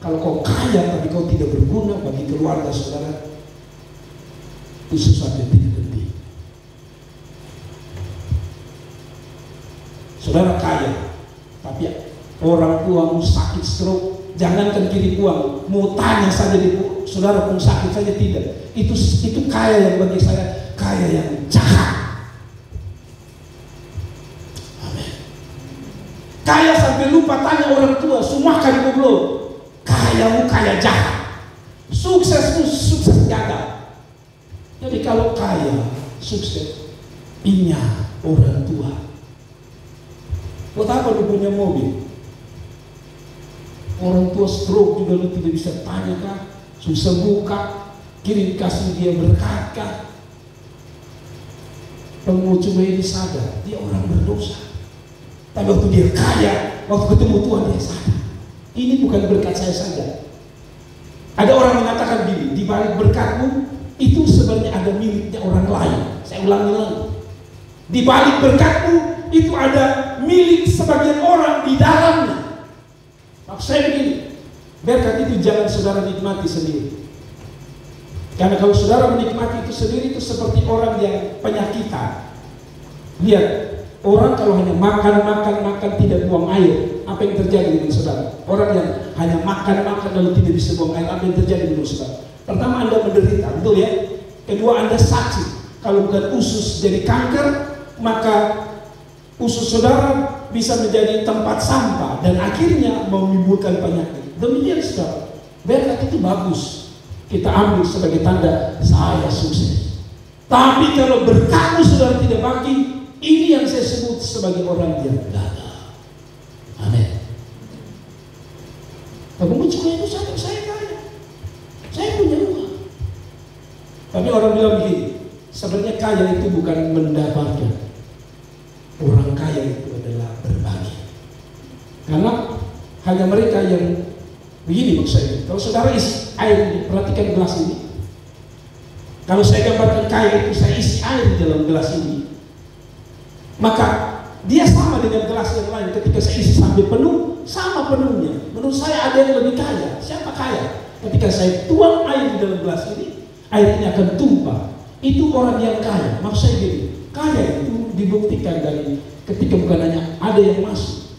kalau kau kaya tapi kau tidak berguna bagi keluarga saudara, itu sesuatu yang tidak penting. Saudara kaya, tapi orang tuamu sakit stroke, jangankan kirim uang, mau tanya saja di saudara pun sakit saja tidak. Itu kaya yang bagi saya kaya yang jahat. Amin. Kaya sampai lupa tanya orang tua, semua kan belum. Kayamu kaya jahat. Suksesmu sukses gagal. Jadi kalau kaya, sukses, punya orang tua. Buat apa lu punya mobil? Orang tua stroke juga lu tidak bisa tanya kah? Susah buka, kirim kasih dia berkat kah? Pengungut cukai ini sadar, dia orang berdosa. Tapi waktu dia kaya, waktu ketemu Tuhan dia sadar. Ini bukan berkat saya saja. Ada orang mengatakan gini, di balik berkatmu itu sebenarnya ada miliknya orang lain. Saya ulangi lagi. Di balik berkatmu itu ada milik sebagian orang di dalamnya. Maksud saya begini, berkat itu jangan saudara nikmati sendiri. Karena kalau saudara menikmati itu sendiri, itu seperti orang yang penyakitan. Lihat, orang kalau hanya makan tidak buang air, apa yang terjadi dengan saudara? Orang yang hanya makan lalu tidak bisa buang air, apa yang terjadi dengan saudara? Pertama, Anda menderita, betul ya? Kedua, Anda sakit. Kalau bukan usus jadi kanker, maka usus saudara bisa menjadi tempat sampah dan akhirnya menimbulkan penyakit. Demikian saudara, berkat itu bagus, kita ambil sebagai tanda saya sukses. Tapi kalau berkatmu saudara tidak bagi, ini yang saya sebut sebagai orang yang gagal. Amin. Tapi juga itu saya kaya, saya punya uang. Tapi orang bilang begini, sebenarnya kaya itu bukan mendapatkan. Orang kaya itu adalah berbagi. Karena hanya mereka yang begini maksud saya. Kalau saudara isi air ini, perhatikan gelas ini. Kalau saya gambarkan kaya itu, saya isi air di dalam gelas ini, maka dia sama dengan gelas yang lain. Ketika saya isi sampai penuh, sama penuhnya. Menurut saya ada yang lebih kaya. Siapa kaya? Ketika saya tuang air di dalam gelas ini, air ini akan tumpah. Itu orang yang kaya. Maksud saya gini, kaya itu dibuktikan dari ketika bukan hanya ada yang masuk,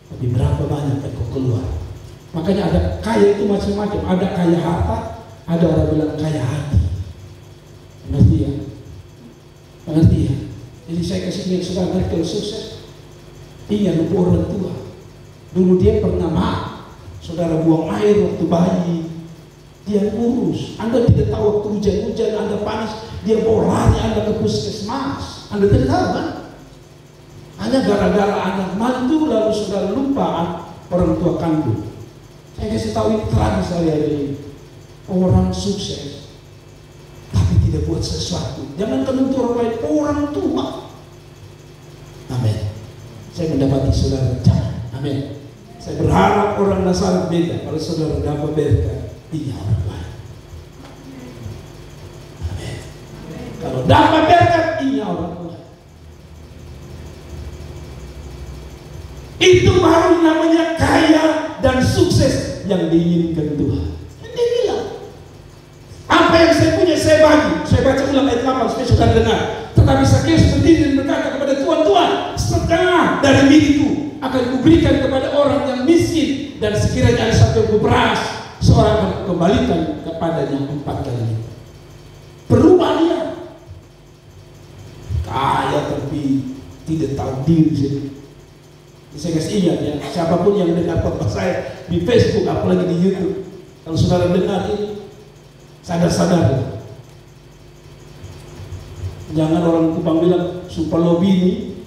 tapi berapa banyak yang keluar. Makanya ada kaya itu macam-macam. Ada kaya harta, ada orang bilang kaya hati. Mengerti ya? Mengerti ya? Jadi saya kasih lihat saudara, kalau sukses, ingat lupa orang tua. Dulu dia pernah saudara buang air waktu bayi, dia urus. Anda tidak tahu waktu hujan-hujan, Anda panas, dia bawa lari Anda ke puskesmas. Anda tidak tahu kan? Hanya gara-gara Anda mantu lalu saudara lupa orang tua kandung. Saya kasih tahu ini terang saya ini. Orang sukses tapi tidak buat sesuatu. Jangan untuk orang lain, orang tua. Amin. Saya mendapati saudara jangan. Amin. Saya berharap orang Nasaret beda. Kalau saudara dapat berkat, ini orang lain. Amin. Kalau dapat berkat, ini orang lain. Itu baru namanya kaya dan sukses yang diinginkan Tuhan. Dia bilang, apa yang saya punya saya bagi. Saya baca ulang ayat 8 supaya saudara dengar. Tetapi Sakeus berdiri dan berkata kepada Tuhan, Tuhan, setengah dari milikku akan kuberikan kepada orang yang miskin, dan sekiranya ada satu yang beras, seorang akan kembalikan kepadanya 4 kali lipat. Berubah dia, kaya tapi tidak tahu diri sendiri. Saya kasih ingat ya, siapapun yang dengar podcast saya di Facebook, apalagi di YouTube, kalau saudara dengar ini, sadar-sadar. Jangan orang Kupang bilang supalo bini,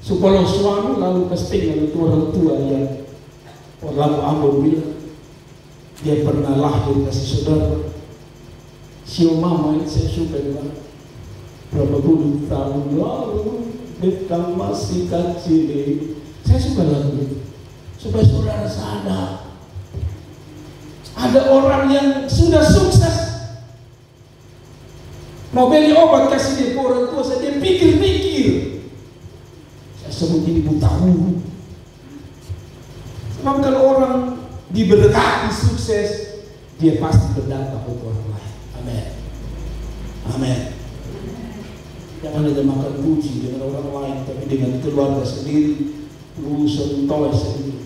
supalo suami, lalu kesting, lalu itu orang tua yang orang Ambon bilang dia pernah lahir kasih saudara. Sio mama ini saya suka bilang berapa puluh tahun lalu, kita masih kecil. Saya suka lagu itu supaya saudara sadar. Ada orang yang sudah sukses, mau beli obat kasih dia ke orang tua, saya pikir-pikir. Saya sebut ini buta huruf. Sebab kalau orang diberkati sukses, dia pasti berdampak untuk orang lain. Amin. Amin. Jangan hanya makan puji dengan orang lain, tapi dengan keluarga sendiri. Urusan toy sendiri.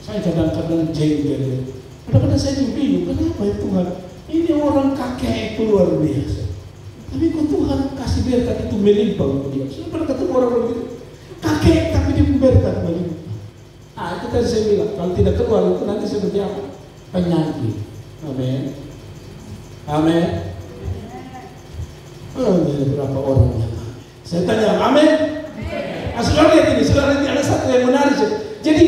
Saya kadang-kadang jengkel. Kadang-kadang saya juga bingung, kenapa ya Tuhan? Ini orang kakek itu luar biasa. Tapi kok Tuhan kasih berkat itu melimpah untuk dia? Saya pernah ketemu orang begitu, kakek tapi dia berkat melimpah. Itu tadi saya bilang, kalau tidak keluar itu nanti seperti apa? Penyakit. Amin. Amin. Berapa orang yang saya tanya, amin. Saudara lihat ini, saudara lihat ada satu yang menarik. Jadi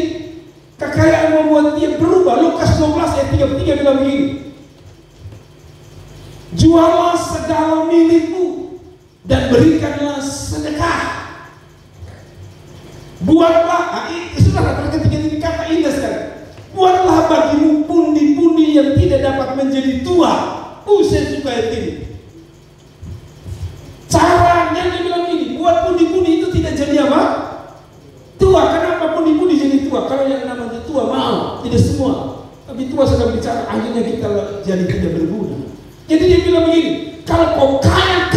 kekayaan membuat dia berubah. Lukas 12 ayat 33 bilang begini, jualah segala milikmu dan berikanlah sedekah. Buatlah, saudara ketika ini kata indah sekali. Buatlah bagimu pundi-pundi yang tidak dapat menjadi tua. Saya suka ayat ini. Caranya dia bilang ini, buat pundi-pundi itu tidak jadi apa? Tua. Kenapa pundi-pundi jadi tua? Kalau yang namanya tua mau, tidak semua. Tapi tua sedang bicara, akhirnya kita jadi tidak berguna. Jadi dia bilang begini, kalau kau kaya,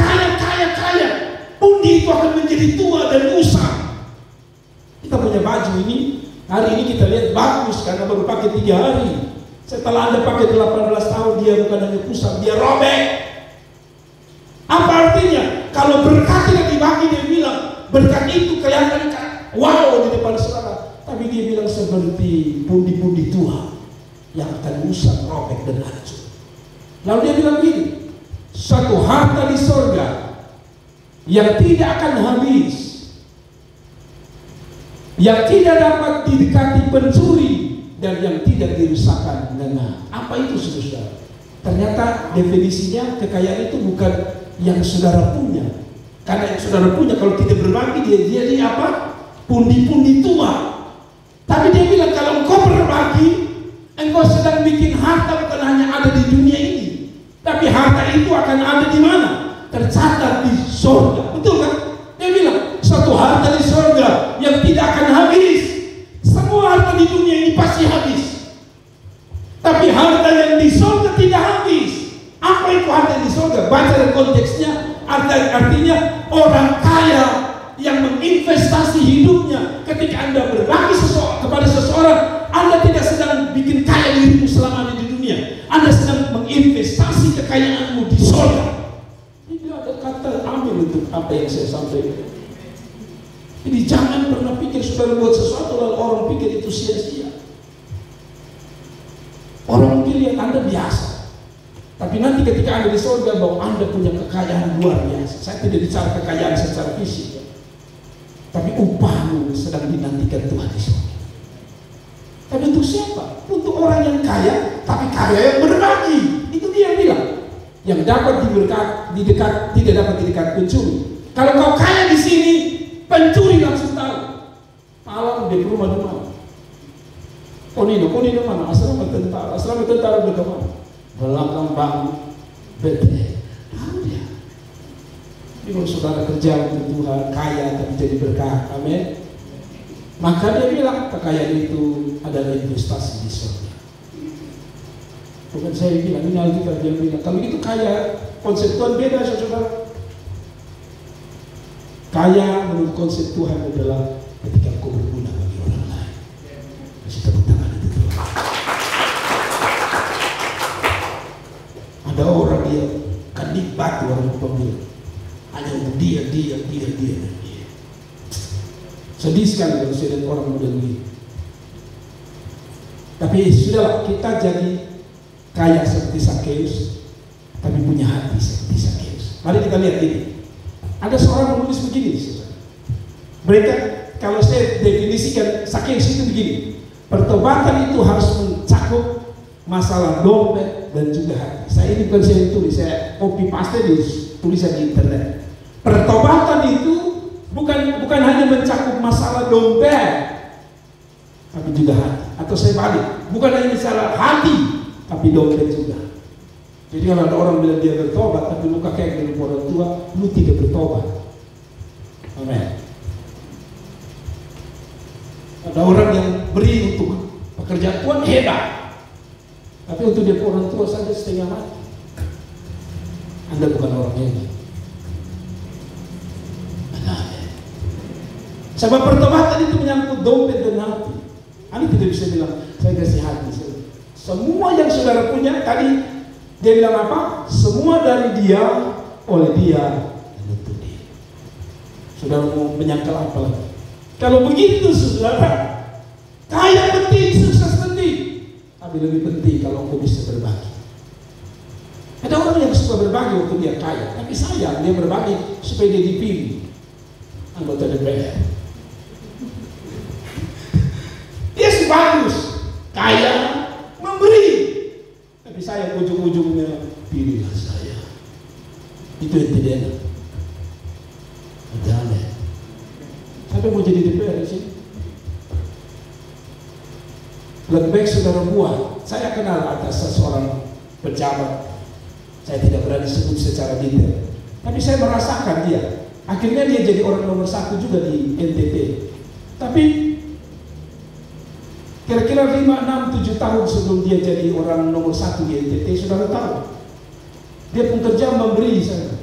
pundi itu akan menjadi tua dan usang. Kita punya baju ini, hari ini kita lihat bagus karena baru pakai 3 hari. Setelah Anda pakai 18 tahun, dia bukan hanya kusam, dia robek. Apa artinya? Kalau berkat yang dibagi, dia bilang berkat itu kelihatan wow di depan saudara, tapi dia bilang seperti pundi-pundi tua yang akan usang, robek dan hancur. Lalu dia bilang begini, satu harta di sorga yang tidak akan habis, yang tidak dapat didekati pencuri, dan yang tidak dirusakkan dengan apa itu saudara? Ternyata definisinya kekayaan itu bukan yang saudara punya, karena yang saudara punya kalau tidak berbagi dia jadi apa? Pundi-pundi tua. Tapi dia bilang kalau engkau berbagi, engkau sedang bikin harta bukan hanya ada di dunia ini, tapi harta itu akan ada di mana? Tercatat di surga. Betul kan? Dia bilang satu harta di surga yang tidak akan habis. Semua harta di dunia ini pasti habis, tapi harta yang di surga tidak habis. Apa itu harta yang di surga? Baca dari konteksnya, artinya orang kaya yang menginvestasi hidupnya. Ketika Anda berbagi kepada seseorang, Anda tidak sedang bikin kaya dirimu selama di dunia, Anda sedang menginvestasi kekayaanmu di surga. Ini ada kata amin untuk apa yang saya sampaikan. Jadi jangan pernah pikir saudara buat sesuatu lalu orang pikir itu sia-sia. Orang mungkin lihat Anda biasa, tapi nanti ketika Anda di surga bahwa Anda punya kekayaan luar biasa. Saya tidak bicara kekayaan secara fisik, tapi upahmu sedang dinantikan Tuhan di surga. Tapi untuk siapa? Untuk orang yang kaya, tapi kaya yang berbagi. Itu dia yang bilang, yang dapat didekat, tidak dapat didekat pencuri. Kalau kau kaya di sini, pencuri langsung tahu. Malam di rumah di mana? Konino mana? Asrama tentara berkemana? Belakang bang bete. Tahu dia. Jadi kalau saudara kerja untuk Tuhan, kaya tapi jadi berkah, amin. Maka dia bilang kekayaan itu adalah investasi di surga. Bukan saya bilang, ini Alkitab dia bilang. Kalau itu kaya, konsep Tuhan beda saudara. Kaya menurut konsep Tuhan adalah ketika kau berguna bagi orang lain. Kasih tepuk tangan itu Tuhan. Ada orang dia kan nikmat orang pemilik, hanya untuk dia. Sedih sekali kalau saya lihat orang model ini. Tapi sudahlah, kita jadi kaya seperti Sakeus, tapi punya hati seperti Sakeus. Mari kita lihat ini. Ada seorang menulis begini, mereka kalau saya definisikan Sakeus itu begini, pertobatan itu harus mencakup masalah dompet dan juga hati. Saya ini bukan saya tulis, saya copy paste di tulisan di internet. Pertobatan itu bukan hanya mencakup masalah dompet, tapi juga hati. Atau saya balik, bukan hanya masalah hati, tapi dompet juga. Jadi kalau ada orang bilang dia bertobat, tapi lu kakek dari orang tua, lu tidak bertobat. Amin. Ada orang yang beri untuk pekerjaan Tuhan hebat, tapi untuk dia orang tua saja setengah mati. Anda bukan orang hebat. Sebab pertobatan itu menyangkut dompet dan hati. Anda tidak bisa bilang saya kasih hati. Semua yang saudara punya tadi dia bilang apa? Semua dari dia, oleh dia, dan untuk dia. Saudara mau menyangkal apa lagi? Kalau begitu saudara, kaya penting, sukses penting, tapi lebih penting kalau kau bisa berbagi. Ada orang yang suka berbagi waktu dia kaya, tapi sayang dia berbagi supaya dia dipilih anggota DPR. Dia sih bagus, kaya, memberi, tapi saya ujung-ujungnya pilihlah saya. Itu yang tidak enak. Ada aneh. Siapa mau jadi DPR di sini? Lebih baik saudara buat. Saya kenal atas seseorang pejabat. Saya tidak berani sebut secara detail, tapi saya merasakan dia. Akhirnya dia jadi orang nomor 1 juga di NTT. Tapi kira-kira 5, 6, 7 tahun sebelum dia jadi orang nomor 1 di NTT, saudara tahu Dia pun kerja memberi saya,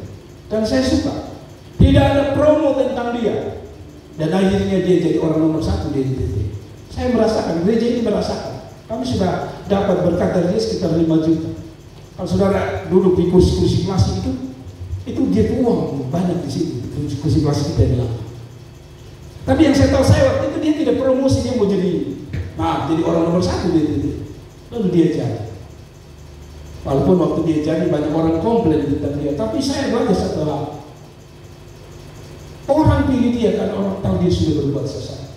dan saya suka. Tidak ada promo tentang dia. Dan akhirnya dia jadi orang nomor 1 di NTT. Saya merasakan, gereja ini merasakan. Kami sudah dapat berkat dari dia sekitar 5 juta. Kalau saudara duduk di kursi-kursi kelas itu dia uang banyak di situ, kursi kelas kita bilang. Tapi yang saya tahu waktu itu dia tidak promosi, dia mau jadi orang nomor 1 di NTT. Lalu dia jadi. Walaupun waktu dia jadi banyak orang komplain tentang dia, tapi saya belajar satu hal. Orang pilih dia karena orang tahu dia sudah berbuat sesuatu.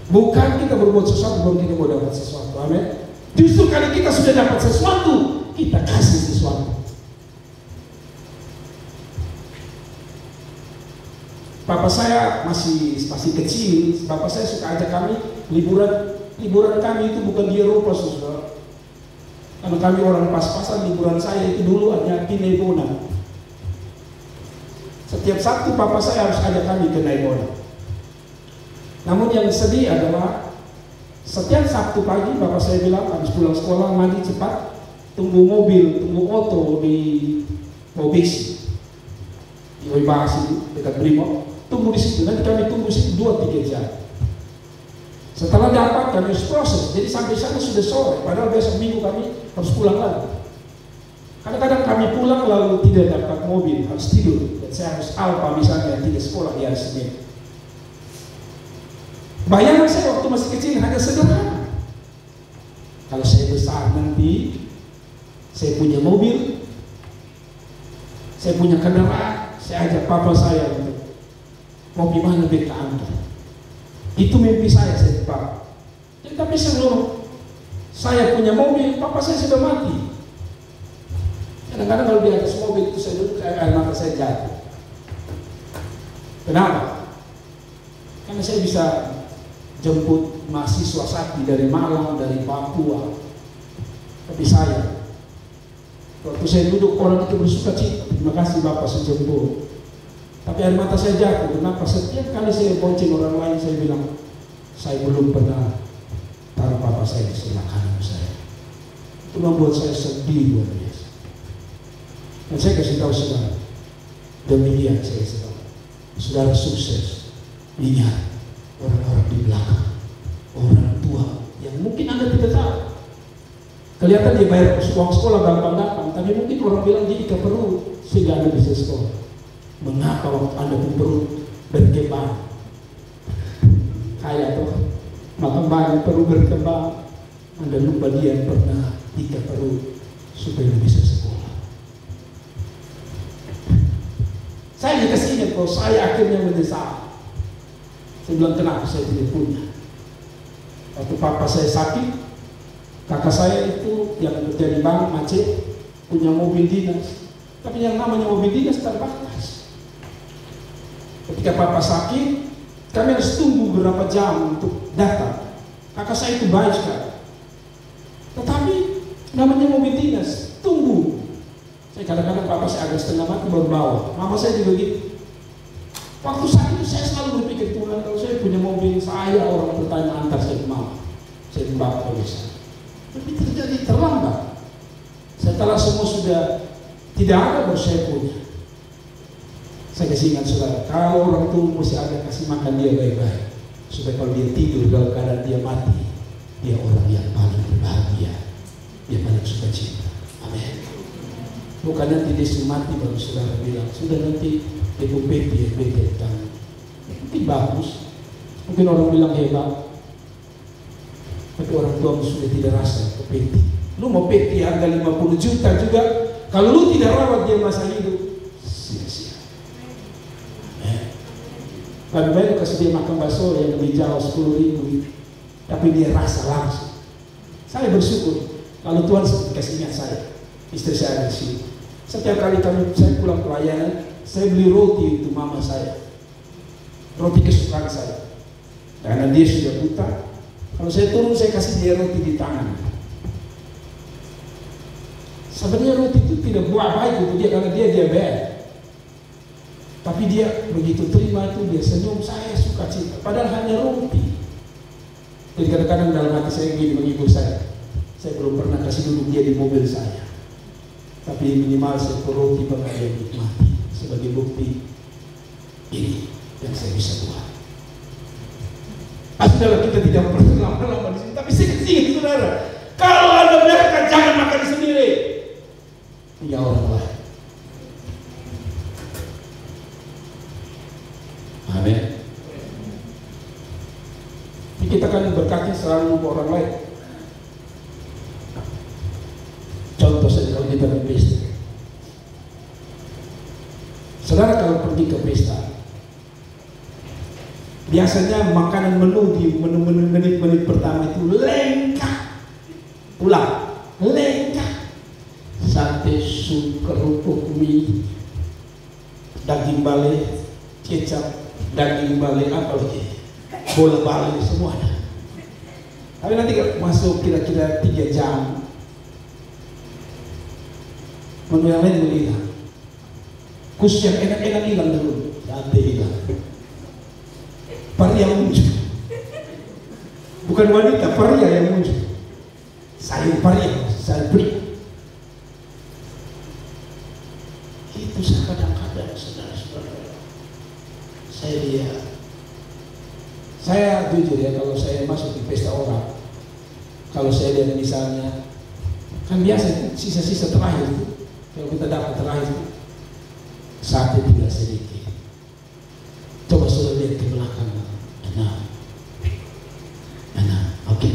Bukan kita berbuat sesuatu baru kita mau dapat sesuatu. Amin. Justru kalau kita sudah dapat sesuatu, kita kasih sesuatu. Bapak saya masih kecil. Bapak saya suka ajak kami liburan kami itu bukan di Eropa, saudara. Karena kami orang pas-pasan, liburan saya itu dulu hanya di Naibona. Setiap Sabtu Bapak saya harus ajak kami ke Naibona. Namun yang sedih adalah setiap Sabtu pagi Bapak saya bilang habis pulang sekolah mandi cepat, tunggu oto di Mobesi, di Oibasi dekat Brimo, tunggu di situ. Nanti kami tunggu situ 2-3 jam. Setelah dapat kami harus proses. Jadi sampai sana sudah sore. Padahal besok minggu kami harus pulang lagi. Kadang-kadang kami pulang lalu tidak dapat mobil, harus tidur. Dan saya harus alpa misalnya tidak sekolah di hari Senin. Bayangan saya waktu masih kecil hanya sederhana. Kalau saya besar nanti, saya punya mobil, saya punya kendaraan, saya ajak papa saya untuk mau gimana beta antar. Itu mimpi saya Pak. Tapi sebelum saya punya mobil, papa saya sudah mati. Kadang-kadang kalau di atas mobil itu saya duduk, air mata saya jatuh. Kenapa? Karena saya bisa jemput mahasiswa sakti dari Malang, dari Papua. Tapi saya, waktu saya duduk orang itu bersuka cita. Terima kasih Bapak saya jemput. Tapi air mata saya jatuh. Kenapa? Setiap kali saya bonceng orang lain, saya bilang, saya belum pernah taruh papa saya di sebelah kanan saya. Itu membuat saya sedih luar biasa. Dan saya kasih tahu saudara, demikian saya kasih tahu, saudara sukses, ingat orang-orang di belakang, orang tua yang mungkin Anda tidak tahu. Kelihatan dia bayar uang sekolah gampang-gampang, tapi mungkin orang bilang dia ikat perut sehingga Anda bisa sekolah. Mengapa waktu Anda pun perut berkembang? Kayak tuh, maka banyak perlu berkembang. Anda lupa dia pernah ikat perut supaya bisa sekolah. Saya dikasih ingat kalau saya akhirnya menyesal. Saya bilang kenapa saya tidak punya. Waktu papa saya sakit, kakak saya itu yang kerja di bank macet punya mobil dinas. Tapi yang namanya mobil dinas terbatas. Ketika papa sakit, kami harus tunggu beberapa jam untuk datang. Kakak saya itu baik sekali. Tetapi namanya mobil dinas, tunggu. Saya kadang-kadang papa saya agak setengah mati baru bawa. Mama saya juga gitu. Waktu saat itu saya selalu berpikir, Tuhan kalau saya punya mobil, saya orang bertanya antar saya ke mama. Saya membawa ke sana. Tapi terjadi terlambat. Setelah semua sudah tidak ada, baru saya punya. Saya kasih ingat saudara, kalau orang tua mesti ada kasih makan dia baik-baik. Supaya kalau dia tidur dalam keadaan dia mati, dia orang yang paling berbahagia. Dia paling suka cinta. Amin. Bukan nanti dia sudah mati baru saudara bilang, sudah nanti ibu beti tangan. Mungkin bagus. Mungkin orang bilang hebat. Tapi orang tua sudah tidak rasa ke peti. Lu mau peti harga 50 juta juga, kalau lu tidak rawat dia masa hidup, sia-sia. Lebih baik kasih dia makan bakso yang lebih jauh 10.000, tapi dia rasa langsung. Saya bersyukur kalau Tuhan kasih ingat saya, istri saya di sini. Setiap kali saya pulang pelayanan, saya beli roti untuk mama saya, roti kesukaan saya. Karena dia sudah buta, kalau saya turun saya kasih dia roti di tangan. Sebenarnya roti itu tidak buat baik untuk dia karena dia diabetes. Tapi dia begitu terima itu, dia senyum, saya suka cita. Padahal hanya roti. Jadi kadang-kadang dalam hati saya gini menghibur saya belum pernah kasih duduk dia di mobil saya. tapi minimal 10 roti bakal dia nikmati sebagai bukti ini yang saya bisa buat. Saudara, kita tidak perlu lama-lama di sini, tapi saya kasih saudara, kalau Anda biarkan, jangan makan sendiri, punya orang lain. Amin. Kita kan berkati selalu orang lain. Contoh saja kalau kita berpesta. Saudara kalau pergi ke pesta, biasanya makanan menu di menit-menit pertama itu lengkap. Pulang, lengkap. Sate, sup, kerupuk, mie, daging bale, kecap, daging bale, apa lagi? Bola bale, semua ada. Tapi nanti masuk kira-kira 3 jam, menu yang lain mulai hilang. Kus yang enak-enak hilang dulu, sate hilang. Paria muncul, bukan wanita, paria yang muncul. Sayur paria, sayur beri. Itu kadang-kadang saudara-saudara, saya lihat, saya jujur ya, kalau saya masuk di pesta orang, kalau saya lihat misalnya, kan biasa sisa-sisa terakhir itu, kalau kita dapat terakhir itu, sate tidak sedikit. Coba sudah lihat ke belakang, oke.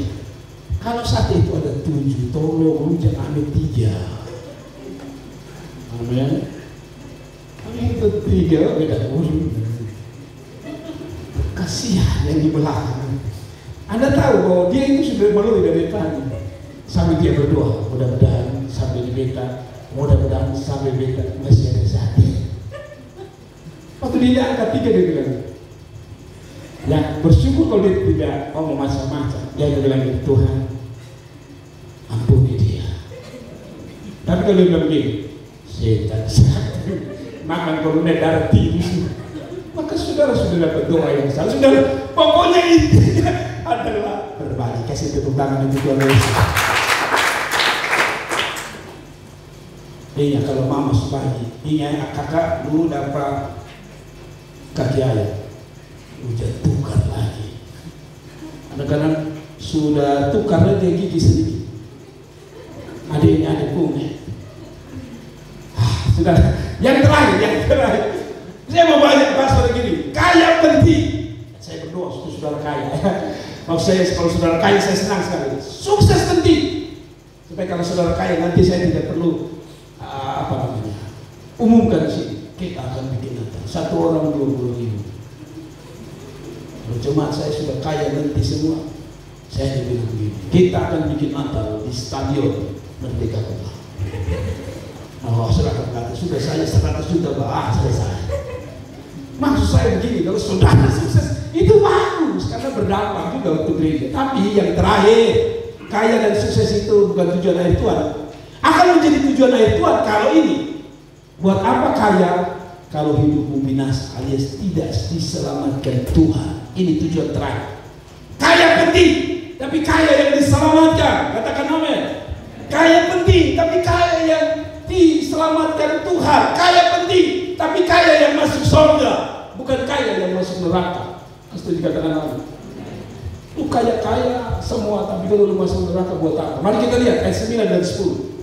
Kalau sate itu ada 7, tolong lu jangan ambil 3. Amin. Kalau itu 3 beda urut. Kasihan yang di belakang. Anda tahu bahwa dia itu sudah melalui dari tadi. Sampai dia berdoa, mudah-mudahan sampai di beta, mudah-mudahan sampai beta masih ada sate. Waktu dia angkat 3 dia bilang, ya bersyukur kalau dia tidak mau macam-macam. Dia bilang, Tuhan ampuni dia. Tapi kalau dia bilang begini, setan makan korunnya darah tinggi, maka saudara sudah dapat doa yang salah. Saudara, pokoknya intinya adalah berbagi. Kasih tepuk tangan untuk Tuhan Yesus. Iya, kalau mama sebagi, iya kakak lu dapat kaki ayam, udah tukar lagi. Kadang-kadang sudah tukar lagi gigi sedikit. Adiknya ada punya. Sudah, yang terakhir. Saya mau banyak bahas pada gini. Kaya penting. Saya berdoa untuk saudara kaya. Maksud saya kalau saudara kaya saya senang sekali. Sukses penting. Supaya kalau saudara kaya nanti saya tidak perlu umumkan sih. Kita akan bikin Natal. 1 orang 20.000. Kalau cuma saya sudah kaya nanti semua, saya bilang begini. Kita akan bikin Natal di stadion Merdeka Kota. Oh, saudara kata sudah saya 100 juta selesai. Maksud saya begini, kalau saudara sukses itu bagus karena berdampak juga untuk gereja. Tapi yang terakhir, kaya dan sukses itu bukan tujuan akhir Tuhan. Akan menjadi tujuan akhir Tuhan kalau ini. Buat apa kaya kalau hidupmu binasa alias tidak diselamatkan Tuhan? Ini tujuan terakhir. Kaya penting, tapi kaya yang diselamatkan. Katakan amin. Kaya penting, tapi kaya yang diselamatkan Tuhan. Kaya penting, tapi kaya yang masuk surga, bukan kaya yang masuk neraka. Pasti dikatakan amin. Lu kaya-kaya semua, tapi kalau lu masuk neraka buat apa? Mari kita lihat ayat 9 dan 10.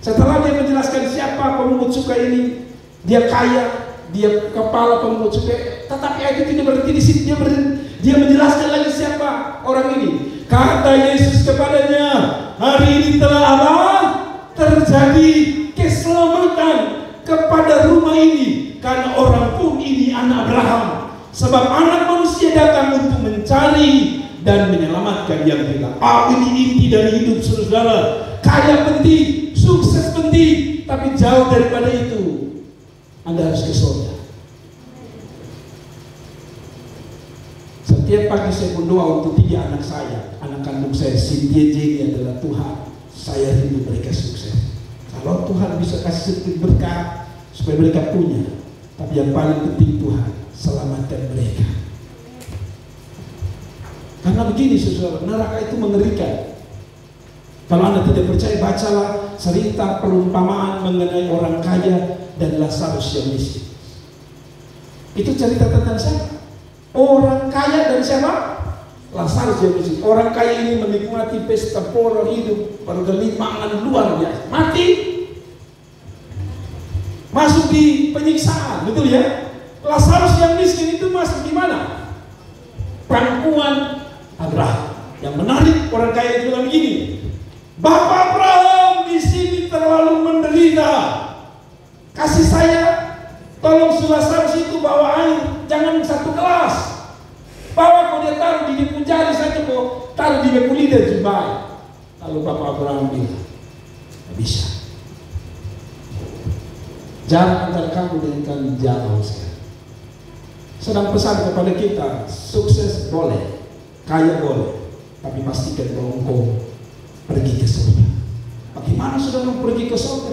Setelah dia menjelaskan siapa pemungut cukai ini, dia kaya, dia kepala pemungut cukai, tetapi ayat itu tidak berhenti di sini. Dia menjelaskan lagi siapa orang ini. Kata Yesus kepadanya, hari ini telah apa? Terjadi keselamatan kepada rumah ini, karena orang pun ini anak Abraham. Sebab anak manusia datang untuk mencari dan menyelamatkan yang hilang. Ini inti dari hidup saudara. Kaya penting, sukses penting, tapi jauh daripada itu Anda harus ke surga. Setiap pagi saya berdoa untuk 3 anak saya, anak kandung saya, Cynthia Jenny adalah Tuhan, saya rindu mereka sukses. Kalau Tuhan bisa kasih sedikit berkat supaya mereka punya, tapi yang paling penting Tuhan selamatkan mereka. Karena begini saudara, neraka itu mengerikan. Kalau Anda tidak percaya, bacalah cerita perumpamaan mengenai orang kaya dan Lazarus yang miskin. Itu cerita tentang siapa? Orang kaya dan siapa? Lazarus yang miskin. Orang kaya ini menikmati pesta pora hidup, pergelimangan luar biasa. Mati, masuk di penyiksaan, betul ya? Lazarus yang miskin itu masuk di mana? Pangkuan Abraham. Yang menarik, orang kaya itu bilang begini, Bapak Abraham di sini terlalu menderita. Kasih saya, tolong si Lazarus itu bawa air, jangan satu gelas. Bawa kau dia taruh di depan jari saja, kau taruh di depan lidah jumpai. Lalu Bapak Abraham bilang, tidak bisa. Jarak antara kamu dengan kami jauh sekali. Sedang pesan kepada kita, sukses boleh, kaya boleh, tapi pastikan bahwa engkau pergi ke surga. Bagaimana saudara pergi ke surga?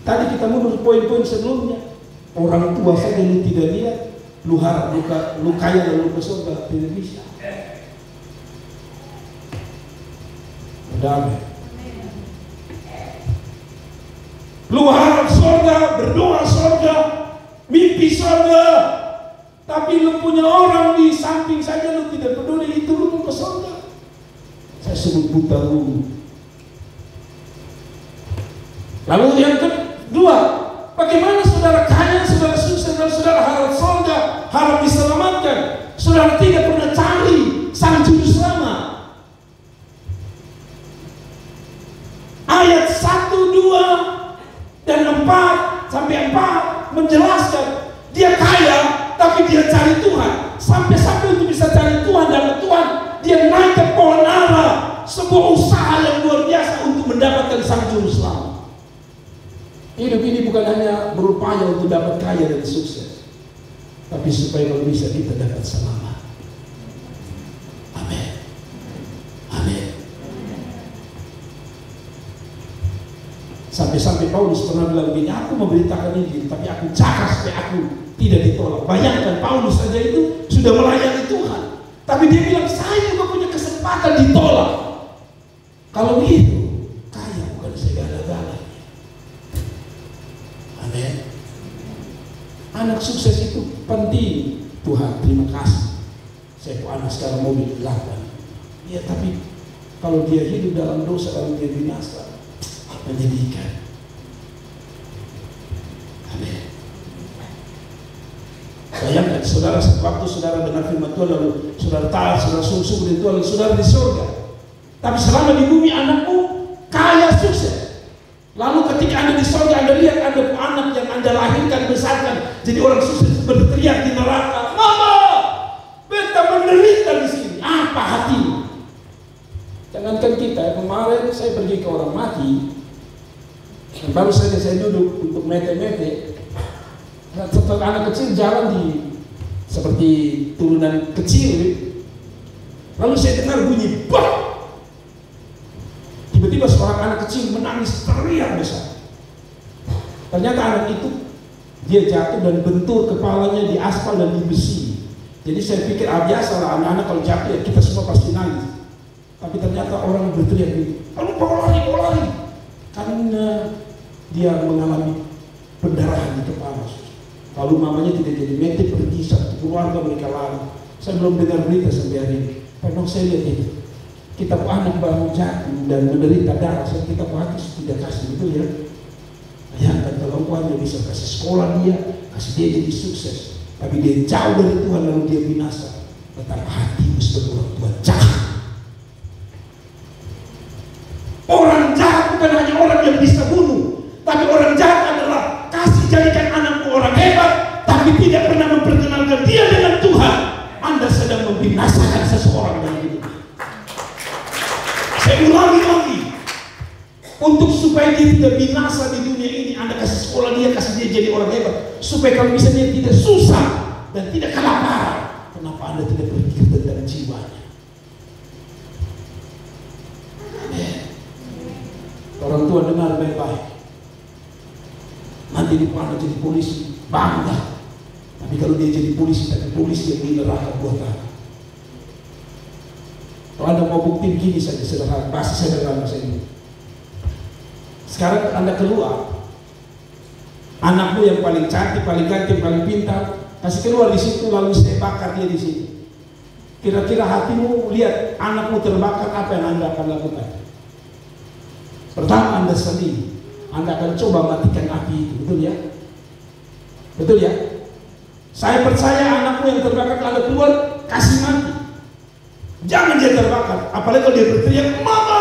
Tadi kita mundur poin-poin sebelumnya. Orang tua saja lu tidak lihat, lu harap lu kaya lalu ke surga, tidak bisa. Damai. Lu harap surga, berdoa surga, mimpi surga, tapi lu punya orang di samping saja lu tidak peduli, itu lu mau ke surga. Saya sebut buta dulu. Lalu yang kedua, bagaimana saudara kaya, saudara sukses, dan saudara harap surga, harap diselamatkan, saudara tidak pernah cari sang juru selamat. Ayat 1, 2, dan 4 sampai 4 menjelaskan dia kaya, tapi dia cari Tuhan. Sampai-sampai untuk bisa cari Tuhan dan Tuhan, dia naik ke pohon ara, sebuah usaha yang luar biasa untuk mendapatkan sang juru selamat. Hidup ini bukan hanya berupaya untuk dapat kaya dan sukses, tapi supaya kalau bisa kita dapat selamat. Amin. Amin. Sampai-sampai Paulus pernah bilang begini, aku memberitakan ini, tapi aku jaga supaya aku tidak ditolak. Bayangkan Paulus saja itu sudah melayani Tuhan, tapi dia bilang saya juga punya kesempatan ditolak. Kalau begitu, kaya bukan segala-galanya. Amin. Anak sukses itu penting. Tuhan, terima kasih. Saya punya anak sekarang mobil 8. Ya, tapi kalau dia hidup dalam dosa, kalau dia binasa, menyedihkan. Amin. Bayangkan saudara, waktu saudara dengar firman Tuhan, lalu saudara taat, saudara sungguh-sungguh di Tuhan, saudara di surga. Tapi selama di bumi anakmu kaya sukses. Lalu ketika Anda di surga, Anda lihat ada anak yang Anda lahirkan, besarkan, jadi orang sukses berteriak di neraka, Mama, beta menderita di sini. Apa hatimu? Jangankan kita, kemarin saya pergi ke orang mati, dan baru saja saya duduk untuk mete-mete. Setelah anak kecil jalan di seperti turunan kecil, lalu saya dengar bunyi bah. Tiba-tiba seorang anak kecil menangis teriak besar. Ternyata anak itu dia jatuh dan bentur kepalanya di aspal dan di besi. Jadi saya pikir biasalah anak-anak kalau jatuh ya kita semua pasti nangis. Tapi ternyata orang berteriak gitu, lalu bawa lari, karena dia mengalami pendarahan di kepala. Lalu mamanya tidak jadi mati, pergi satu keluarga mereka lari. Saya belum dengar berita sampai hari ini. Pernah saya lihat itu. Kita anak baru jatuh dan menderita darah, saya kita hati tidak kasih, betul ya? Bayangkan kalau uangnya bisa kasih sekolah dia, kasih dia jadi sukses, tapi dia jauh dari Tuhan lalu dia binasa. Betapa hatimu sebagai orang tua jahat. Orang jahat bukan hanya orang yang bisa bunuh, tapi orang jahat adalah kasih jadikan anakmu orang hebat, tapi tidak pernah memperkenalkan dia dengan Tuhan. Anda sedang membinasakan seseorang dalam hidup. Saya ulangi lagi, untuk supaya dia tidak binasa di dunia ini, Anda kasih sekolah dia, kasih dia jadi orang hebat, supaya kalau bisa dia tidak susah dan tidak kelaparan. Kenapa Anda tidak berpikir tentang jiwanya? Orang tua dengar baik-baik. Nanti dia anak jadi polisi, bangga. Tapi kalau dia jadi polisi, tapi polisi yang di neraka buat apa? Kalau Anda mau bukti begini saja sederhana, bahasa sederhana saya ini. Sekarang Anda keluar, anakmu yang paling cantik, paling ganteng, paling pintar, kasih keluar di situ, lalu saya bakar dia di sini. Kira-kira hatimu lihat anakmu terbakar, apa yang Anda akan lakukan? Pertama, Anda sedih, Anda akan coba matikan api itu, betul ya? Betul ya? Saya percaya anakmu yang terbakar, Anda keluar, kasih mati. Jangan dia terbakar, apalagi kalau dia berteriak, "Mama!"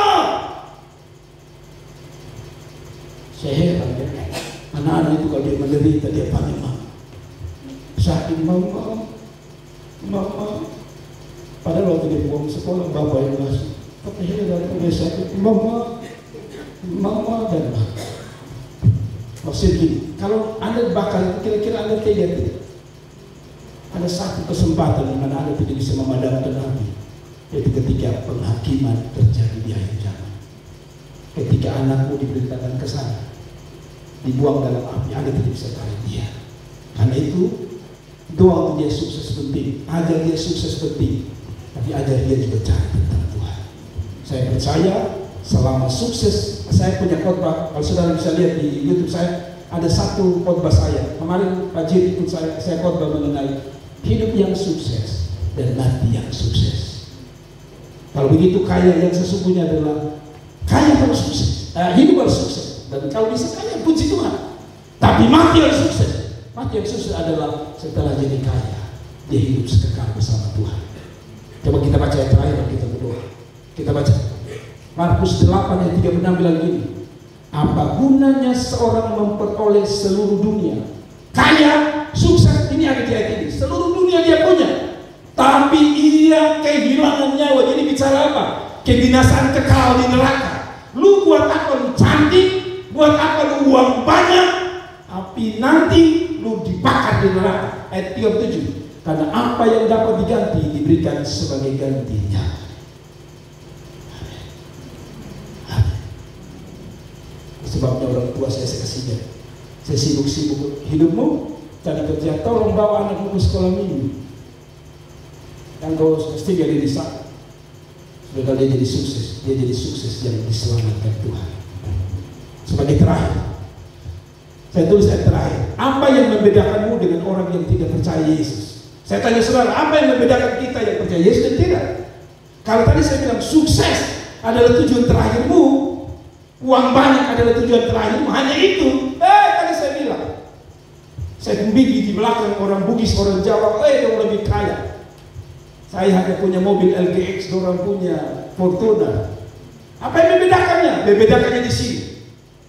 Saya heran ya, anak-anak itu kalau dia menderita, dia panggil mama. Sakit mama, mama. Padahal waktu dia pulang sekolah, bapak yang ngasih. Tapi heran, dia sakit, mama, mama, dan mama. Maksud gini, kalau Anda bakal, kira-kira Anda tega tidak? Ada satu kesempatan di mana Anda tidak bisa memadamkan api, yaitu ketika penghakiman terjadi di akhir zaman. Ketika anakmu diberitakan ke sana, dibuang dalam api, Anda tidak bisa tarik dia. Karena itu, doa untuk dia sukses penting, ajar dia sukses penting, tapi ajar dia juga cari tentang Tuhan. Saya percaya selama sukses, saya punya khotbah, kalau saudara bisa lihat di YouTube saya, ada satu khotbah saya. Kemarin Pak Jir ikut saya khotbah mengenai hidup yang sukses dan mati yang sukses. Kalau begitu, kaya yang sesungguhnya adalah kaya harus sukses, hidup harus sukses. Dan kalau bisa kaya, puji Tuhan. Tapi mati yang sukses. Mati yang sukses adalah setelah jadi kaya, dia hidup sekekal bersama Tuhan. Coba kita baca yang terakhir, kita berdoa. Kita baca Markus 8 ayat 36 bilang gini, apa gunanya seorang memperoleh seluruh dunia, kaya, sukses, ini ada di ayat ini, seluruh dunia dia punya, tapi ia kehilangan nyawa. Jadi bicara apa? Kebinasaan kekal di neraka. Lu buat apa lu cantik? Buat apa lu uang banyak, tapi nanti lu dibakar di neraka. Ayat 37. Karena apa yang dapat diganti diberikan sebagai gantinya. Sebabnya orang tua saya kasihnya, saya sibuk-sibuk hidupmu, cari kerja, tolong bawa anakmu ke sekolah minggu. Kan kau mesti dia di sana. Supaya dia jadi sukses, yang diselamatkan Tuhan. Sebagai terakhir, saya tulis ayat terakhir. Apa yang membedakanmu dengan orang yang tidak percaya Yesus? Saya tanya saudara, apa yang membedakan kita yang percaya Yesus dan tidak? Kalau tadi saya bilang sukses adalah tujuan terakhirmu, uang banyak adalah tujuan terakhirmu, hanya itu. Tadi saya bilang, saya bimbing di belakang orang Bugis, orang Jawa, orang lebih kaya. Saya hanya punya mobil LGX, orang punya Fortuna. Apa yang membedakannya? Membedakannya di sini.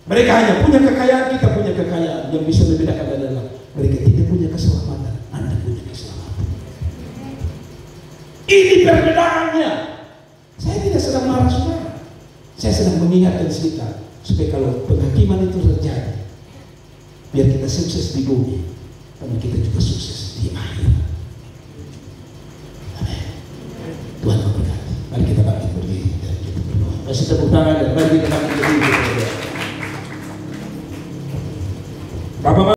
Mereka hanya punya kekayaan, kita punya kekayaan. Yang bisa membedakan adalah mereka tidak punya keselamatan, Anda punya keselamatan. Ini perbedaannya. Saya tidak sedang marah saudara. Saya sedang mengingatkan kita supaya kalau penghakiman itu terjadi, biar kita sukses di bumi, tapi kita juga sukses di akhir. Amin. Tuhan memberkati. Mari kita bangkit berdiri dan kita berdoa. Kasih tepuk tangan dan mari kita bangkit berdiri.